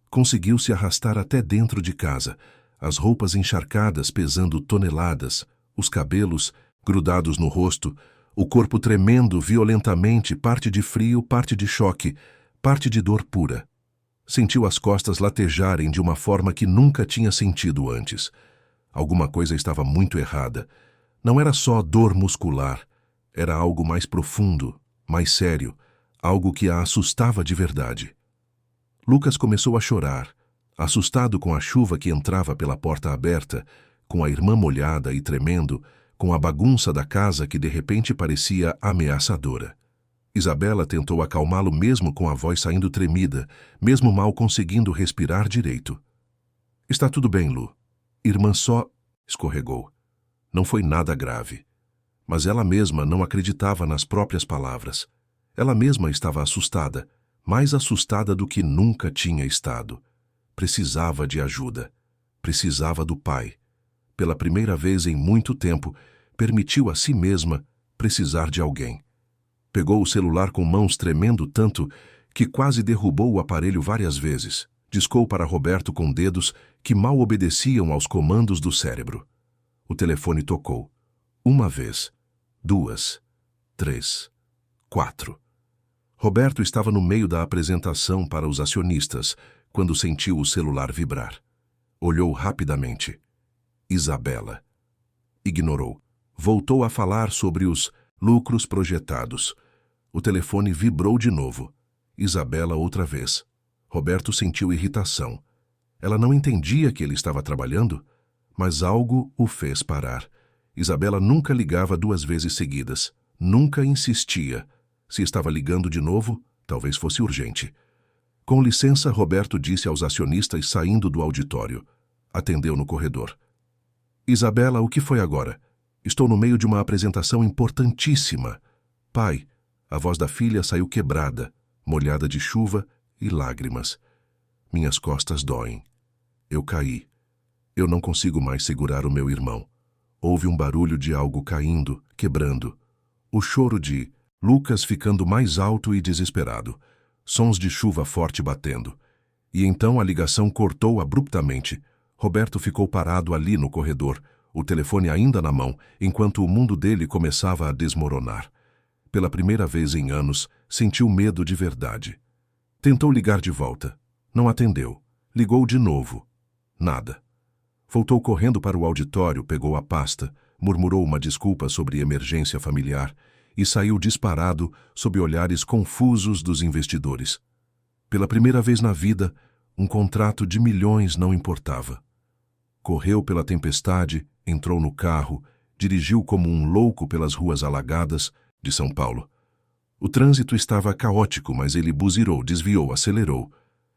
Conseguiu se arrastar até dentro de casa, as roupas encharcadas pesando toneladas, os cabelos grudados no rosto, o corpo tremendo violentamente, parte de frio, parte de choque, parte de dor pura. Sentiu as costas latejarem de uma forma que nunca tinha sentido antes. Alguma coisa estava muito errada. Não era só dor muscular, era algo mais profundo, mais sério, algo que a assustava de verdade. Lucas começou a chorar, assustado com a chuva que entrava pela porta aberta, com a irmã molhada e tremendo, com a bagunça da casa que de repente parecia ameaçadora. Isabela tentou acalmá-lo mesmo com a voz saindo tremida, mesmo mal conseguindo respirar direito. Está tudo bem, Lu. Irmã só escorregou. Não foi nada grave. Mas ela mesma não acreditava nas próprias palavras. Ela mesma estava assustada, mais assustada do que nunca tinha estado. Precisava de ajuda. Precisava do pai. Pela primeira vez em muito tempo, permitiu a si mesma precisar de alguém. Pegou o celular com mãos tremendo tanto que quase derrubou o aparelho várias vezes. Discou para Roberto com dedos que mal obedeciam aos comandos do cérebro. O telefone tocou. 1 vez, 2, 3, 4. Roberto estava no meio da apresentação para os acionistas quando sentiu o celular vibrar. Olhou rapidamente. Isabela. Ignorou. Voltou a falar sobre os lucros projetados. O telefone vibrou de novo. Isabela outra vez. Roberto sentiu irritação. Ela não entendia que ele estava trabalhando, mas algo o fez parar. Isabela nunca ligava 2 vezes seguidas. Nunca insistia. Se estava ligando de novo, talvez fosse urgente. Com licença, Roberto disse aos acionistas saindo do auditório. Atendeu no corredor. Isabela, o que foi agora? Estou no meio de uma apresentação importantíssima. Pai, a voz da filha saiu quebrada, molhada de chuva e lágrimas. Minhas costas doem. Eu caí. Eu não consigo mais segurar o meu irmão. Houve um barulho de algo caindo, quebrando. O choro de Lucas ficando mais alto e desesperado. Sons de chuva forte batendo. E então a ligação cortou abruptamente. Roberto ficou parado ali no corredor, o telefone ainda na mão, enquanto o mundo dele começava a desmoronar. Pela primeira vez em anos, sentiu medo de verdade. Tentou ligar de volta. Não atendeu. Ligou de novo. Nada. Voltou correndo para o auditório, pegou a pasta, murmurou uma desculpa sobre emergência familiar e saiu disparado sob olhares confusos dos investidores. Pela primeira vez na vida, um contrato de milhões não importava. Correu pela tempestade, entrou no carro, dirigiu como um louco pelas ruas alagadas de São Paulo. O trânsito estava caótico, mas ele buzirou, desviou, acelerou.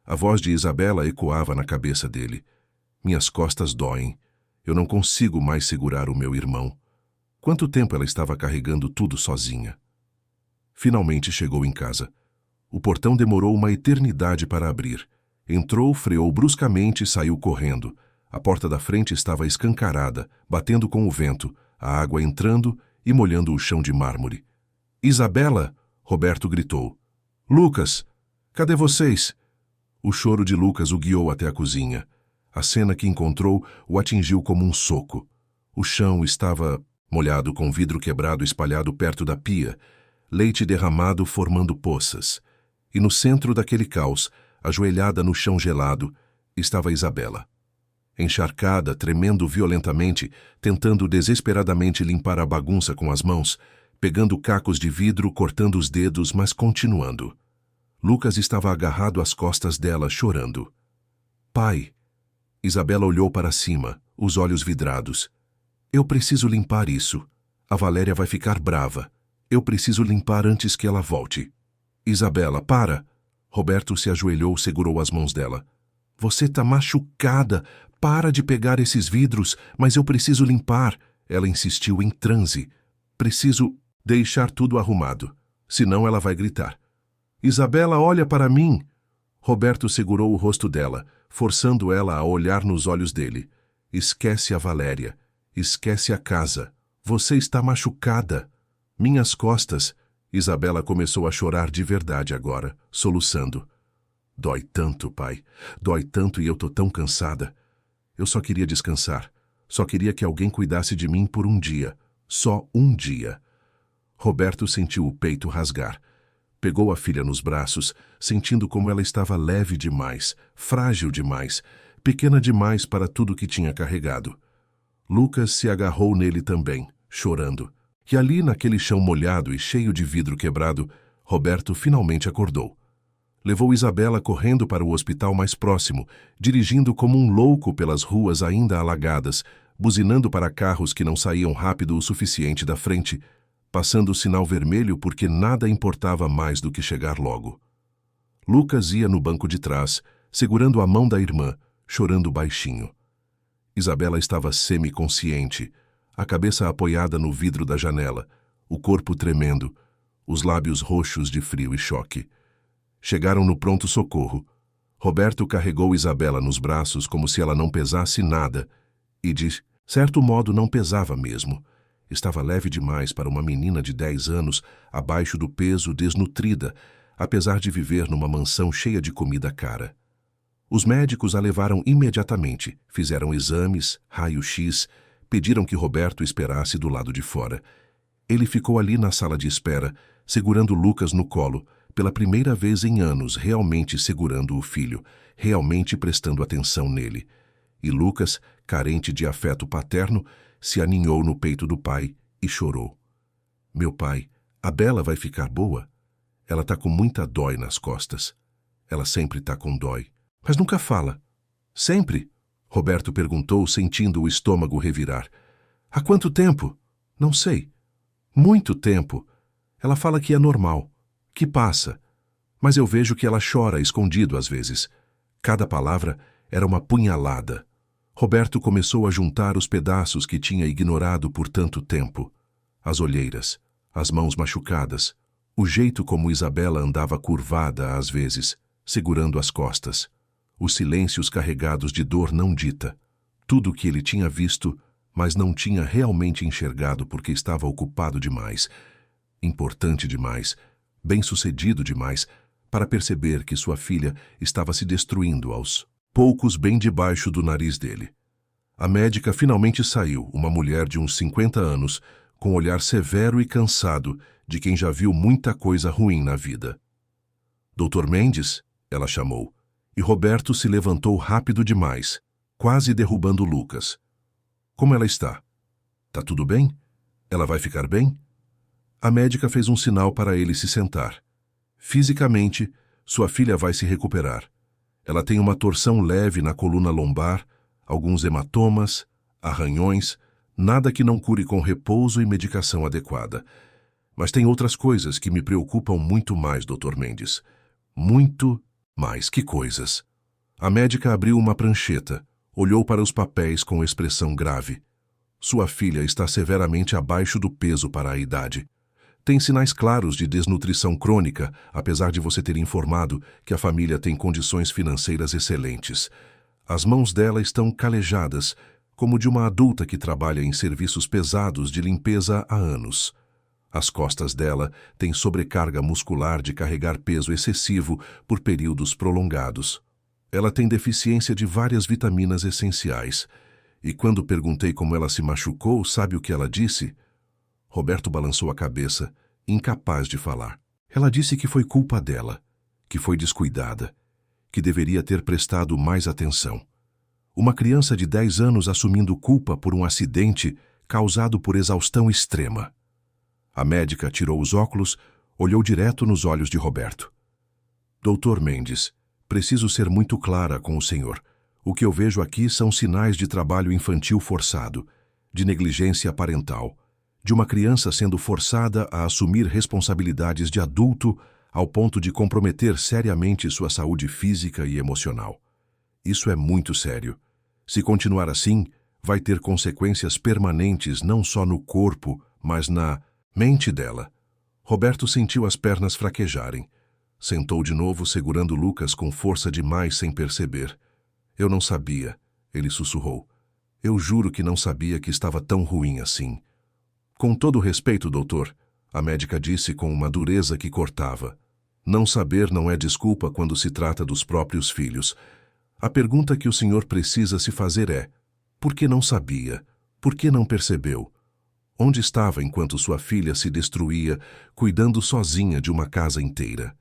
A voz de Isabela ecoava na cabeça dele. Minhas costas doem. Eu não consigo mais segurar o meu irmão. Quanto tempo ela estava carregando tudo sozinha? Finalmente chegou em casa. O portão demorou uma eternidade para abrir. Entrou, freou bruscamente e saiu correndo. A porta da frente estava escancarada, batendo com o vento, a água entrando e molhando o chão de mármore. Isabela! Roberto gritou. Lucas! Cadê vocês? O choro de Lucas o guiou até a cozinha. A cena que encontrou o atingiu como um soco. O chão estava molhado com vidro quebrado espalhado perto da pia, leite derramado formando poças. E no centro daquele caos, ajoelhada no chão gelado, estava Isabela. Encharcada, tremendo violentamente, tentando desesperadamente limpar a bagunça com as mãos, pegando cacos de vidro, cortando os dedos, mas continuando. Lucas estava agarrado às costas dela, chorando. Pai! Isabela olhou para cima, os olhos vidrados. Eu preciso limpar isso. A Valéria vai ficar brava. Eu preciso limpar antes que ela volte. Isabela, para! Roberto se ajoelhou, segurou as mãos dela. Você tá machucada. Para de pegar esses vidros, mas eu preciso limpar. Ela insistiu em transe. Preciso deixar tudo arrumado. senão ela vai gritar. Isabela, olha para mim! Roberto segurou o rosto dela, forçando ela a olhar nos olhos dele. Esquece a Valéria. Esquece a casa. Você está machucada. Minhas costas. Isabela começou a chorar de verdade agora, soluçando. Dói tanto, pai. Dói tanto e eu tô tão cansada. Eu só queria descansar. Só queria que alguém cuidasse de mim por um dia. Só um dia. Roberto sentiu o peito rasgar. Pegou a filha nos braços, sentindo como ela estava leve demais, frágil demais, pequena demais para tudo que tinha carregado. Lucas se agarrou nele também, chorando. E ali, naquele chão molhado e cheio de vidro quebrado, Roberto finalmente acordou. Levou Isabela correndo para o hospital mais próximo, dirigindo como um louco pelas ruas ainda alagadas, buzinando para carros que não saíam rápido o suficiente da frente, passando o sinal vermelho porque nada importava mais do que chegar logo. Lucas ia no banco de trás, segurando a mão da irmã, chorando baixinho. Isabela estava semiconsciente, a cabeça apoiada no vidro da janela, o corpo tremendo, os lábios roxos de frio e choque. Chegaram no pronto-socorro. Roberto carregou Isabela nos braços como se ela não pesasse nada, e de certo modo não pesava mesmo. Estava leve demais para uma menina de 10 anos, abaixo do peso, desnutrida, apesar de viver numa mansão cheia de comida cara. Os médicos a levaram imediatamente, fizeram exames, raio-x, pediram que Roberto esperasse do lado de fora. Ele ficou ali na sala de espera, segurando Lucas no colo, pela primeira vez em anos realmente segurando o filho, realmente prestando atenção nele. E Lucas, carente de afeto paterno, se aninhou no peito do pai e chorou. Meu pai, a Bela vai ficar boa? Ela tá com muita dói nas costas. Ela sempre tá com dói. Mas nunca fala. Sempre? Roberto perguntou, sentindo o estômago revirar. Há quanto tempo? Não sei. Muito tempo. Ela fala que é normal, que passa. Mas eu vejo que ela chora escondido às vezes. Cada palavra era uma punhalada. Roberto começou a juntar os pedaços que tinha ignorado por tanto tempo. As olheiras, as mãos machucadas, o jeito como Isabela andava curvada às vezes, segurando as costas, os silêncios carregados de dor não dita, tudo o que ele tinha visto, mas não tinha realmente enxergado porque estava ocupado demais, importante demais, bem-sucedido demais, para perceber que sua filha estava se destruindo aos poucos bem debaixo do nariz dele. A médica finalmente saiu, uma mulher de uns 50 anos, com um olhar severo e cansado de quem já viu muita coisa ruim na vida. Doutor Mendes, ela chamou, e Roberto se levantou rápido demais, quase derrubando Lucas. Como ela está? Tá tudo bem? Ela vai ficar bem? A médica fez um sinal para ele se sentar. Fisicamente, sua filha vai se recuperar. Ela tem uma torção leve na coluna lombar, alguns hematomas, arranhões, nada que não cure com repouso e medicação adequada. Mas tem outras coisas que me preocupam muito mais, Dr. Mendes. Muito mais. Que coisas? A médica abriu uma prancheta, olhou para os papéis com expressão grave. Sua filha está severamente abaixo do peso para a idade. Tem sinais claros de desnutrição crônica, apesar de você ter informado que a família tem condições financeiras excelentes. As mãos dela estão calejadas, como de uma adulta que trabalha em serviços pesados de limpeza há anos. As costas dela têm sobrecarga muscular de carregar peso excessivo por períodos prolongados. Ela tem deficiência de várias vitaminas essenciais. E quando perguntei como ela se machucou, sabe o que ela disse? Roberto balançou a cabeça, incapaz de falar. Ela disse que foi culpa dela, que foi descuidada, que deveria ter prestado mais atenção. Uma criança de 10 anos assumindo culpa por um acidente causado por exaustão extrema. A médica tirou os óculos, olhou direto nos olhos de Roberto. Doutor Mendes, preciso ser muito clara com o senhor. O que eu vejo aqui são sinais de trabalho infantil forçado, de negligência parental, de uma criança sendo forçada a assumir responsabilidades de adulto ao ponto de comprometer seriamente sua saúde física e emocional. Isso é muito sério. Se continuar assim, vai ter consequências permanentes não só no corpo, mas na mente dela. Roberto sentiu as pernas fraquejarem. Sentou de novo, segurando Lucas com força demais sem perceber. Eu não sabia, ele sussurrou. Eu juro que não sabia que estava tão ruim assim. Com todo respeito, doutor, a médica disse com uma dureza que cortava. Não saber não é desculpa quando se trata dos próprios filhos. A pergunta que o senhor precisa se fazer é: por que não sabia? Por que não percebeu? Onde estava enquanto sua filha se destruía, cuidando sozinha de uma casa inteira?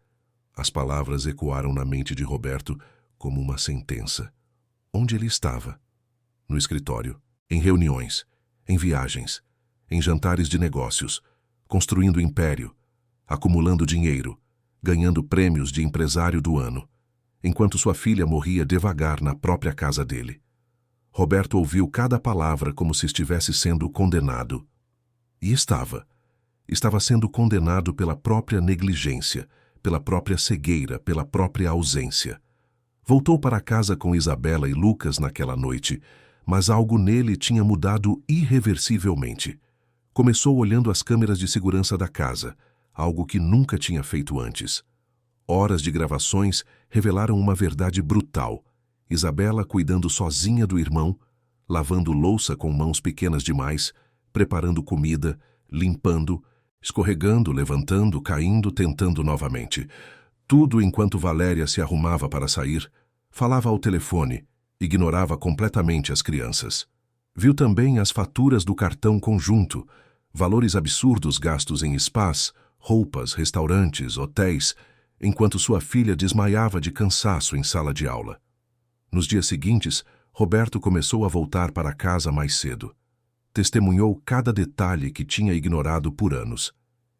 As palavras ecoaram na mente de Roberto como uma sentença. Onde ele estava? No escritório, em reuniões, em viagens, em jantares de negócios, construindo império, acumulando dinheiro, ganhando prêmios de empresário do ano, enquanto sua filha morria devagar na própria casa dele. Roberto ouviu cada palavra como se estivesse sendo condenado. E estava. Estava sendo condenado pela própria negligência, pela própria cegueira, pela própria ausência. Voltou para casa com Isabela e Lucas naquela noite, mas algo nele tinha mudado irreversivelmente. Começou olhando as câmeras de segurança da casa, algo que nunca tinha feito antes. Horas de gravações revelaram uma verdade brutal. Isabela cuidando sozinha do irmão, lavando louça com mãos pequenas demais, preparando comida, limpando, escorregando, levantando, caindo, tentando novamente. Tudo enquanto Valéria se arrumava para sair, falava ao telefone, ignorava completamente as crianças. Viu também as faturas do cartão conjunto, valores absurdos gastos em spas, roupas, restaurantes, hotéis, enquanto sua filha desmaiava de cansaço em sala de aula. Nos dias seguintes, Roberto começou a voltar para casa mais cedo. Testemunhou cada detalhe que tinha ignorado por anos.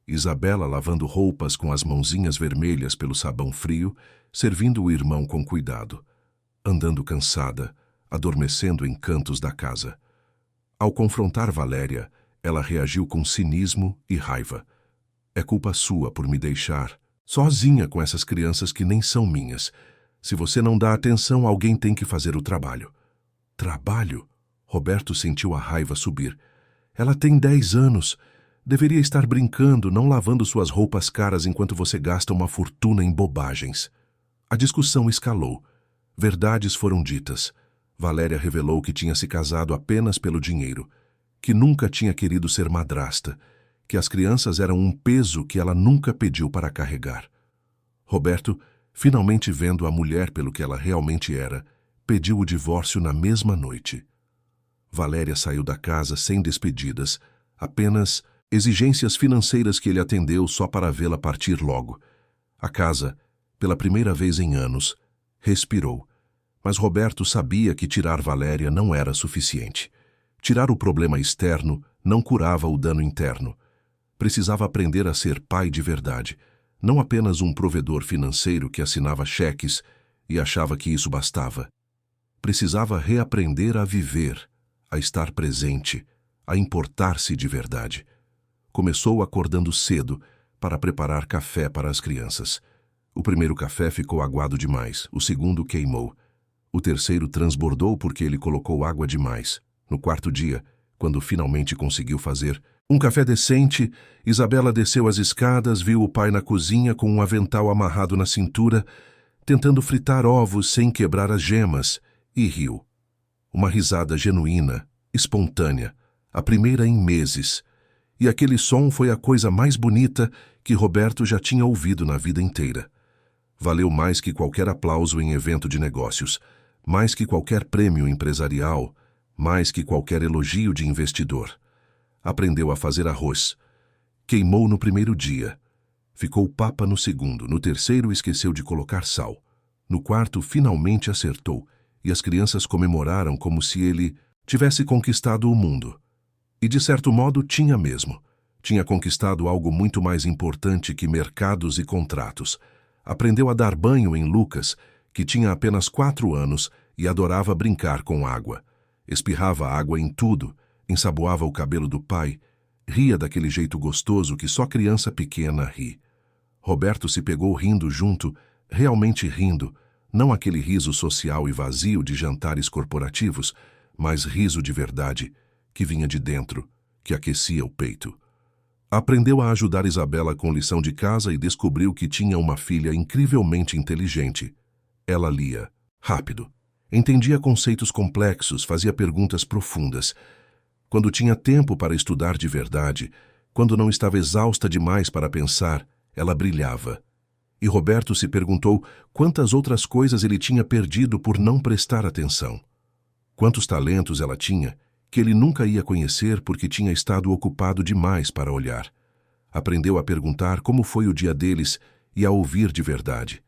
Isabela lavando roupas com as mãozinhas vermelhas pelo sabão frio, servindo o irmão com cuidado. Andando cansada, adormecendo em cantos da casa. Ao confrontar Valéria, ela reagiu com cinismo e raiva. É culpa sua por me deixar sozinha com essas crianças que nem são minhas. Se você não dá atenção, alguém tem que fazer o trabalho. Trabalho? Roberto sentiu a raiva subir. Ela tem 10 anos. Deveria estar brincando, não lavando suas roupas caras enquanto você gasta uma fortuna em bobagens. A discussão escalou. Verdades foram ditas. Valéria revelou que tinha se casado apenas pelo dinheiro, que nunca tinha querido ser madrasta, que as crianças eram um peso que ela nunca pediu para carregar. Roberto, finalmente vendo a mulher pelo que ela realmente era, pediu o divórcio na mesma noite. Valéria saiu da casa sem despedidas, apenas exigências financeiras que ele atendeu só para vê-la partir logo. A casa, pela primeira vez em anos, respirou, mas Roberto sabia que tirar Valéria não era suficiente. Tirar o problema externo não curava o dano interno. Precisava aprender a ser pai de verdade, não apenas um provedor financeiro que assinava cheques e achava que isso bastava. Precisava reaprender a viver, a estar presente, a importar-se de verdade. Começou acordando cedo para preparar café para as crianças. O primeiro café ficou aguado demais, o segundo queimou. O terceiro transbordou porque ele colocou água demais. No quarto dia, quando finalmente conseguiu fazer um café decente, Isabela desceu as escadas, viu o pai na cozinha com um avental amarrado na cintura, tentando fritar ovos sem quebrar as gemas, e riu. Uma risada genuína, espontânea, a primeira em meses. E aquele som foi a coisa mais bonita que Roberto já tinha ouvido na vida inteira. Valeu mais que qualquer aplauso em evento de negócios, mais que qualquer prêmio empresarial, mais que qualquer elogio de investidor. Aprendeu a fazer arroz. Queimou no primeiro dia. Ficou papa no segundo, no terceiro esqueceu de colocar sal. No quarto finalmente acertou, e as crianças comemoraram como se ele tivesse conquistado o mundo. E de certo modo tinha mesmo. Tinha conquistado algo muito mais importante que mercados e contratos. Aprendeu a dar banho em Lucas, que tinha apenas 4 anos e adorava brincar com água. Espirrava água em tudo, ensaboava o cabelo do pai, ria daquele jeito gostoso que só criança pequena ri. Roberto se pegou rindo junto, realmente rindo, não aquele riso social e vazio de jantares corporativos, mas riso de verdade, que vinha de dentro, que aquecia o peito. Aprendeu a ajudar Isabela com lição de casa e descobriu que tinha uma filha incrivelmente inteligente. Ela lia rápido, entendia conceitos complexos, fazia perguntas profundas. Quando tinha tempo para estudar de verdade, quando não estava exausta demais para pensar, ela brilhava. E Roberto se perguntou quantas outras coisas ele tinha perdido por não prestar atenção. Quantos talentos ela tinha, que ele nunca ia conhecer porque tinha estado ocupado demais para olhar. Aprendeu a perguntar como foi o dia deles e a ouvir de verdade.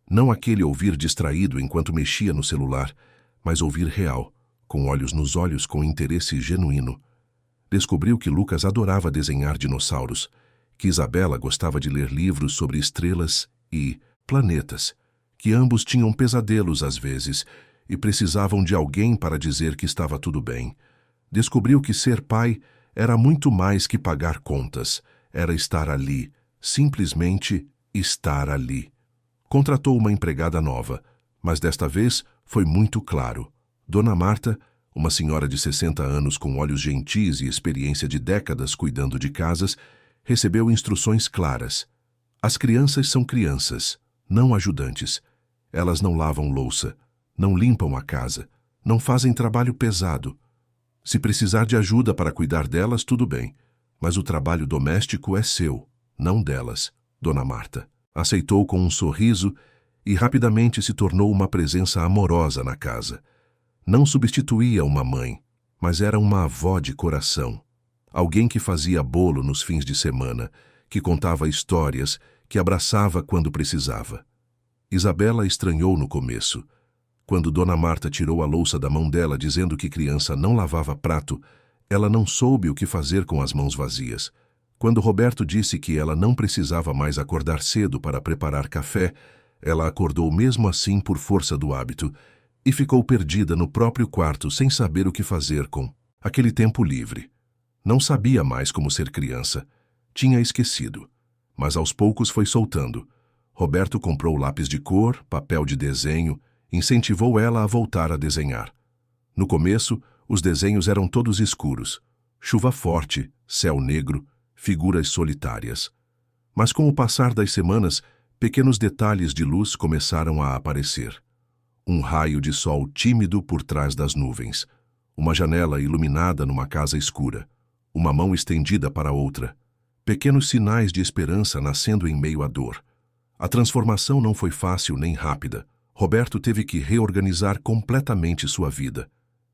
Não aquele ouvir distraído enquanto mexia no celular, mas ouvir real, com olhos nos olhos, com interesse genuíno. Descobriu que Lucas adorava desenhar dinossauros, que Isabela gostava de ler livros sobre estrelas e planetas, que ambos tinham pesadelos às vezes e precisavam de alguém para dizer que estava tudo bem. Descobriu que ser pai era muito mais que pagar contas, era estar ali, simplesmente estar ali. Contratou uma empregada nova, mas desta vez foi muito claro. Dona Marta, uma senhora de 60 anos com olhos gentis e experiência de décadas cuidando de casas, recebeu instruções claras. As crianças são crianças, não ajudantes. Elas não lavam louça, não limpam a casa, não fazem trabalho pesado. Se precisar de ajuda para cuidar delas, tudo bem, mas o trabalho doméstico é seu, não delas, Dona Marta. Aceitou com um sorriso e rapidamente se tornou uma presença amorosa na casa. Não substituía uma mãe, mas era uma avó de coração. Alguém que fazia bolo nos fins de semana, que contava histórias, que abraçava quando precisava. Isabela estranhou no começo. Quando Dona Marta tirou a louça da mão dela dizendo que criança não lavava prato, ela não soube o que fazer com as mãos vazias. Quando Roberto disse que ela não precisava mais acordar cedo para preparar café, ela acordou mesmo assim por força do hábito e ficou perdida no próprio quarto sem saber o que fazer com aquele tempo livre. Não sabia mais como ser criança. Tinha esquecido. Mas aos poucos foi soltando. Roberto comprou lápis de cor, papel de desenho, incentivou ela a voltar a desenhar. No começo, os desenhos eram todos escuros. Chuva forte, céu negro, figuras solitárias. Mas com o passar das semanas, pequenos detalhes de luz começaram a aparecer. Um raio de sol tímido por trás das nuvens. Uma janela iluminada numa casa escura. Uma mão estendida para outra. Pequenos sinais de esperança nascendo em meio à dor. A transformação não foi fácil nem rápida. Roberto teve que reorganizar completamente sua vida.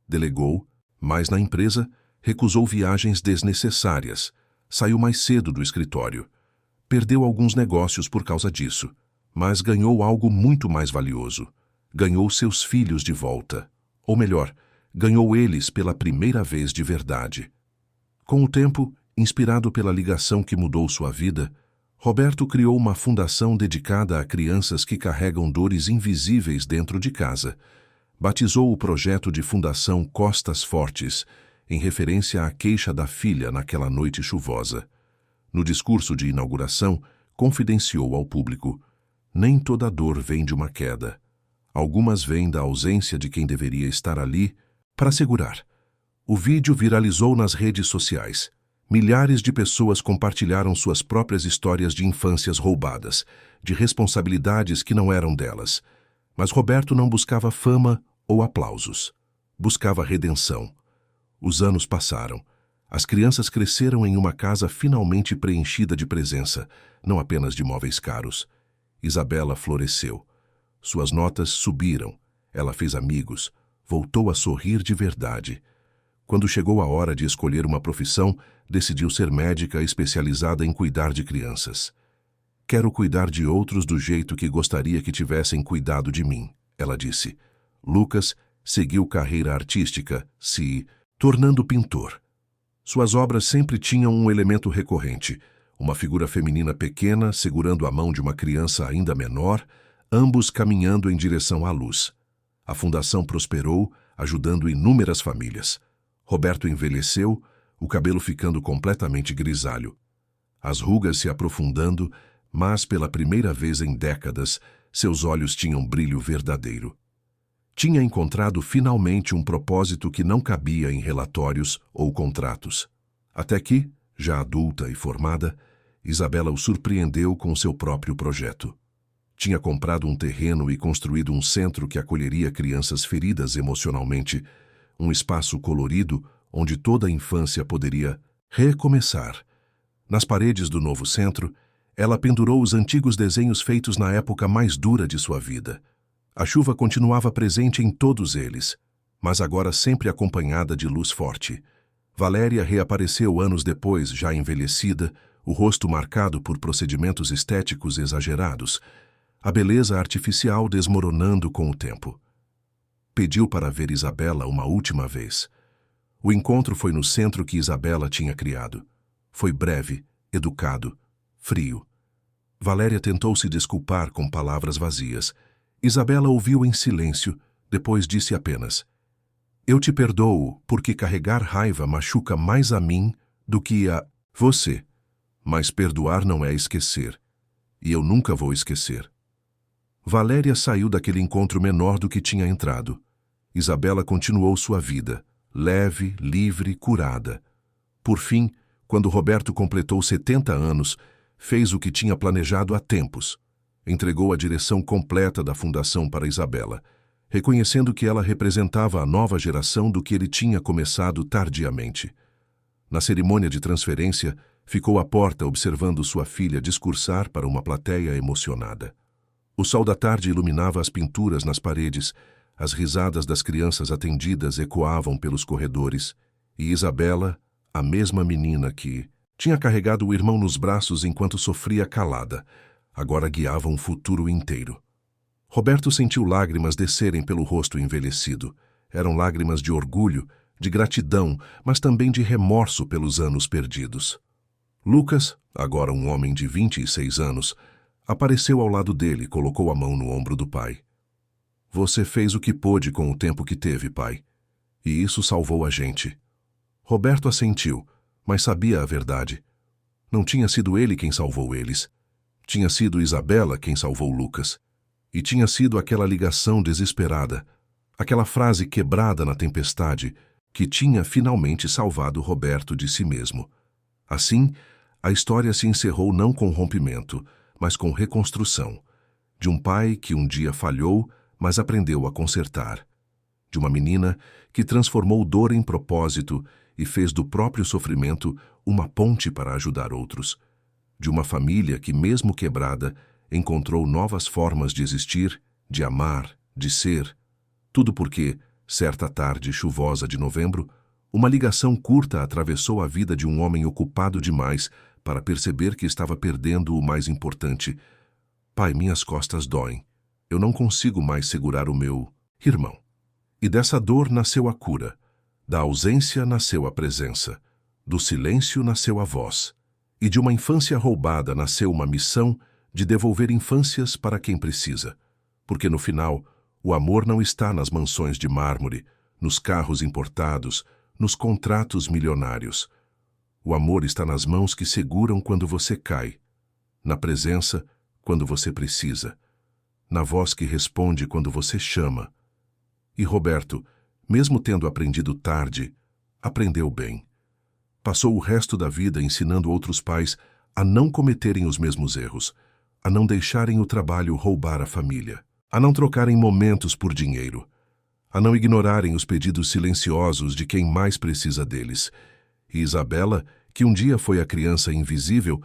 Delegou, mas na empresa recusou viagens desnecessárias. Saiu mais cedo do escritório. Perdeu alguns negócios por causa disso, mas ganhou algo muito mais valioso. Ganhou seus filhos de volta. Ou melhor, ganhou eles pela primeira vez de verdade. Com o tempo, inspirado pela ligação que mudou sua vida, Roberto criou uma fundação dedicada a crianças que carregam dores invisíveis dentro de casa. Batizou o projeto de Fundação Costas Fortes, em referência à queixa da filha naquela noite chuvosa. No discurso de inauguração, confidenciou ao público: nem toda dor vem de uma queda. Algumas vêm da ausência de quem deveria estar ali para segurar. O vídeo viralizou nas redes sociais. Milhares de pessoas compartilharam suas próprias histórias de infâncias roubadas, de responsabilidades que não eram delas. Mas Roberto não buscava fama ou aplausos. Buscava redenção. Os anos passaram. As crianças cresceram em uma casa finalmente preenchida de presença, não apenas de móveis caros. Isabela floresceu. Suas notas subiram. Ela fez amigos. Voltou a sorrir de verdade. Quando chegou a hora de escolher uma profissão, decidiu ser médica especializada em cuidar de crianças. Quero cuidar de outros do jeito que gostaria que tivessem cuidado de mim, ela disse. Lucas seguiu carreira artística, se tornando pintor. Suas obras sempre tinham um elemento recorrente, uma figura feminina pequena segurando a mão de uma criança ainda menor, ambos caminhando em direção à luz. A fundação prosperou, ajudando inúmeras famílias. Roberto envelheceu, o cabelo ficando completamente grisalho. As rugas se aprofundando, mas pela primeira vez em décadas, seus olhos tinham brilho verdadeiro. Tinha encontrado finalmente um propósito que não cabia em relatórios ou contratos. Até que, Já adulta e formada, Isabela o surpreendeu com seu próprio projeto. Tinha comprado um terreno e construído um centro que acolheria crianças feridas emocionalmente, um espaço colorido onde toda a infância poderia recomeçar. Nas paredes do novo centro, ela pendurou os antigos desenhos feitos na época mais dura de sua vida. A chuva continuava presente em todos eles, mas agora sempre acompanhada de luz forte. Valéria reapareceu anos depois, já envelhecida, o rosto marcado por procedimentos estéticos exagerados, a beleza artificial desmoronando com o tempo. Pediu para ver Isabela uma última vez. O encontro foi no centro que Isabela tinha criado. Foi breve, educado, frio. Valéria tentou se desculpar com palavras vazias. Isabela ouviu em silêncio, depois disse apenas: "Eu te perdoo porque carregar raiva machuca mais a mim do que a você. Mas perdoar não é esquecer. E eu nunca vou esquecer." Valéria saiu daquele encontro menor do que tinha entrado. Isabela continuou sua vida, leve, livre, curada. Por fim, quando Roberto completou 70 anos, fez o que tinha planejado há tempos. Entregou a direção completa da fundação para Isabela, reconhecendo que ela representava a nova geração do que ele tinha começado tardiamente. Na cerimônia de transferência, ficou à porta observando sua filha discursar para uma plateia emocionada. O sol da tarde iluminava as pinturas nas paredes, as risadas das crianças atendidas ecoavam pelos corredores, e Isabela, a mesma menina que tinha carregado o irmão nos braços enquanto sofria calada, agora guiava um futuro inteiro. Roberto sentiu lágrimas descerem pelo rosto envelhecido. Eram lágrimas de orgulho, de gratidão, mas também de remorso pelos anos perdidos. Lucas, agora um homem de 26 anos, apareceu ao lado dele e colocou a mão no ombro do pai. "Você fez o que pôde com o tempo que teve, pai. E isso salvou a gente." Roberto assentiu, mas sabia a verdade. Não tinha sido ele quem salvou eles. Tinha sido Isabela quem salvou Lucas. E tinha sido aquela ligação desesperada, aquela frase quebrada na tempestade, que tinha finalmente salvado Roberto de si mesmo. Assim, a história se encerrou não com rompimento, mas com reconstrução. De um pai que um dia falhou, mas aprendeu a consertar. De uma menina que transformou dor em propósito e fez do próprio sofrimento uma ponte para ajudar outros. De uma família que, mesmo quebrada, encontrou novas formas de existir, de amar, de ser. Tudo porque, certa tarde chuvosa de novembro, uma ligação curta atravessou a vida de um homem ocupado demais para perceber que estava perdendo o mais importante. "Pai, minhas costas doem. Eu não consigo mais segurar o meu irmão." E dessa dor nasceu a cura. Da ausência nasceu a presença. Do silêncio nasceu a voz. E de uma infância roubada nasceu uma missão de devolver infâncias para quem precisa. Porque no final, o amor não está nas mansões de mármore, nos carros importados, nos contratos milionários. O amor está nas mãos que seguram quando você cai, na presença quando você precisa, na voz que responde quando você chama. E Roberto, mesmo tendo aprendido tarde, aprendeu bem. Passou o resto da vida ensinando outros pais a não cometerem os mesmos erros, a não deixarem o trabalho roubar a família, a não trocarem momentos por dinheiro, a não ignorarem os pedidos silenciosos de quem mais precisa deles. E Isabela, que um dia foi a criança invisível,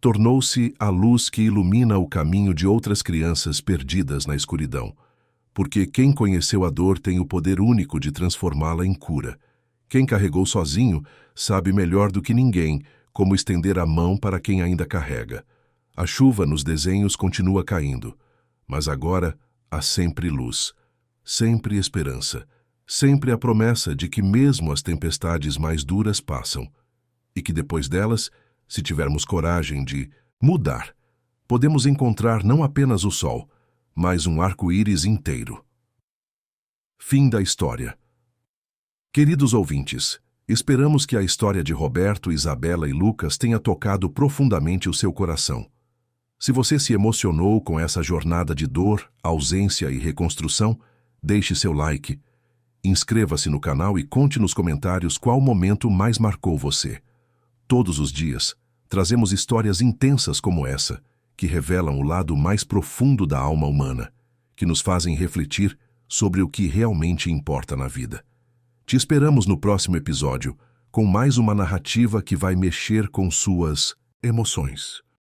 tornou-se a luz que ilumina o caminho de outras crianças perdidas na escuridão. Porque quem conheceu a dor tem o poder único de transformá-la em cura. Quem carregou sozinho sabe melhor do que ninguém como estender a mão para quem ainda carrega. A chuva nos desenhos continua caindo, mas agora há sempre luz, sempre esperança, sempre a promessa de que mesmo as tempestades mais duras passam, e que depois delas, se tivermos coragem de mudar, podemos encontrar não apenas o sol, mas um arco-íris inteiro. Fim da história. Queridos ouvintes, esperamos que a história de Roberto, Isabela e Lucas tenha tocado profundamente o seu coração. Se você se emocionou com essa jornada de dor, ausência e reconstrução, deixe seu like, inscreva-se no canal e conte nos comentários qual momento mais marcou você. Todos os dias, trazemos histórias intensas como essa, que revelam o lado mais profundo da alma humana, que nos fazem refletir sobre o que realmente importa na vida. Te esperamos no próximo episódio, com mais uma narrativa que vai mexer com suas emoções.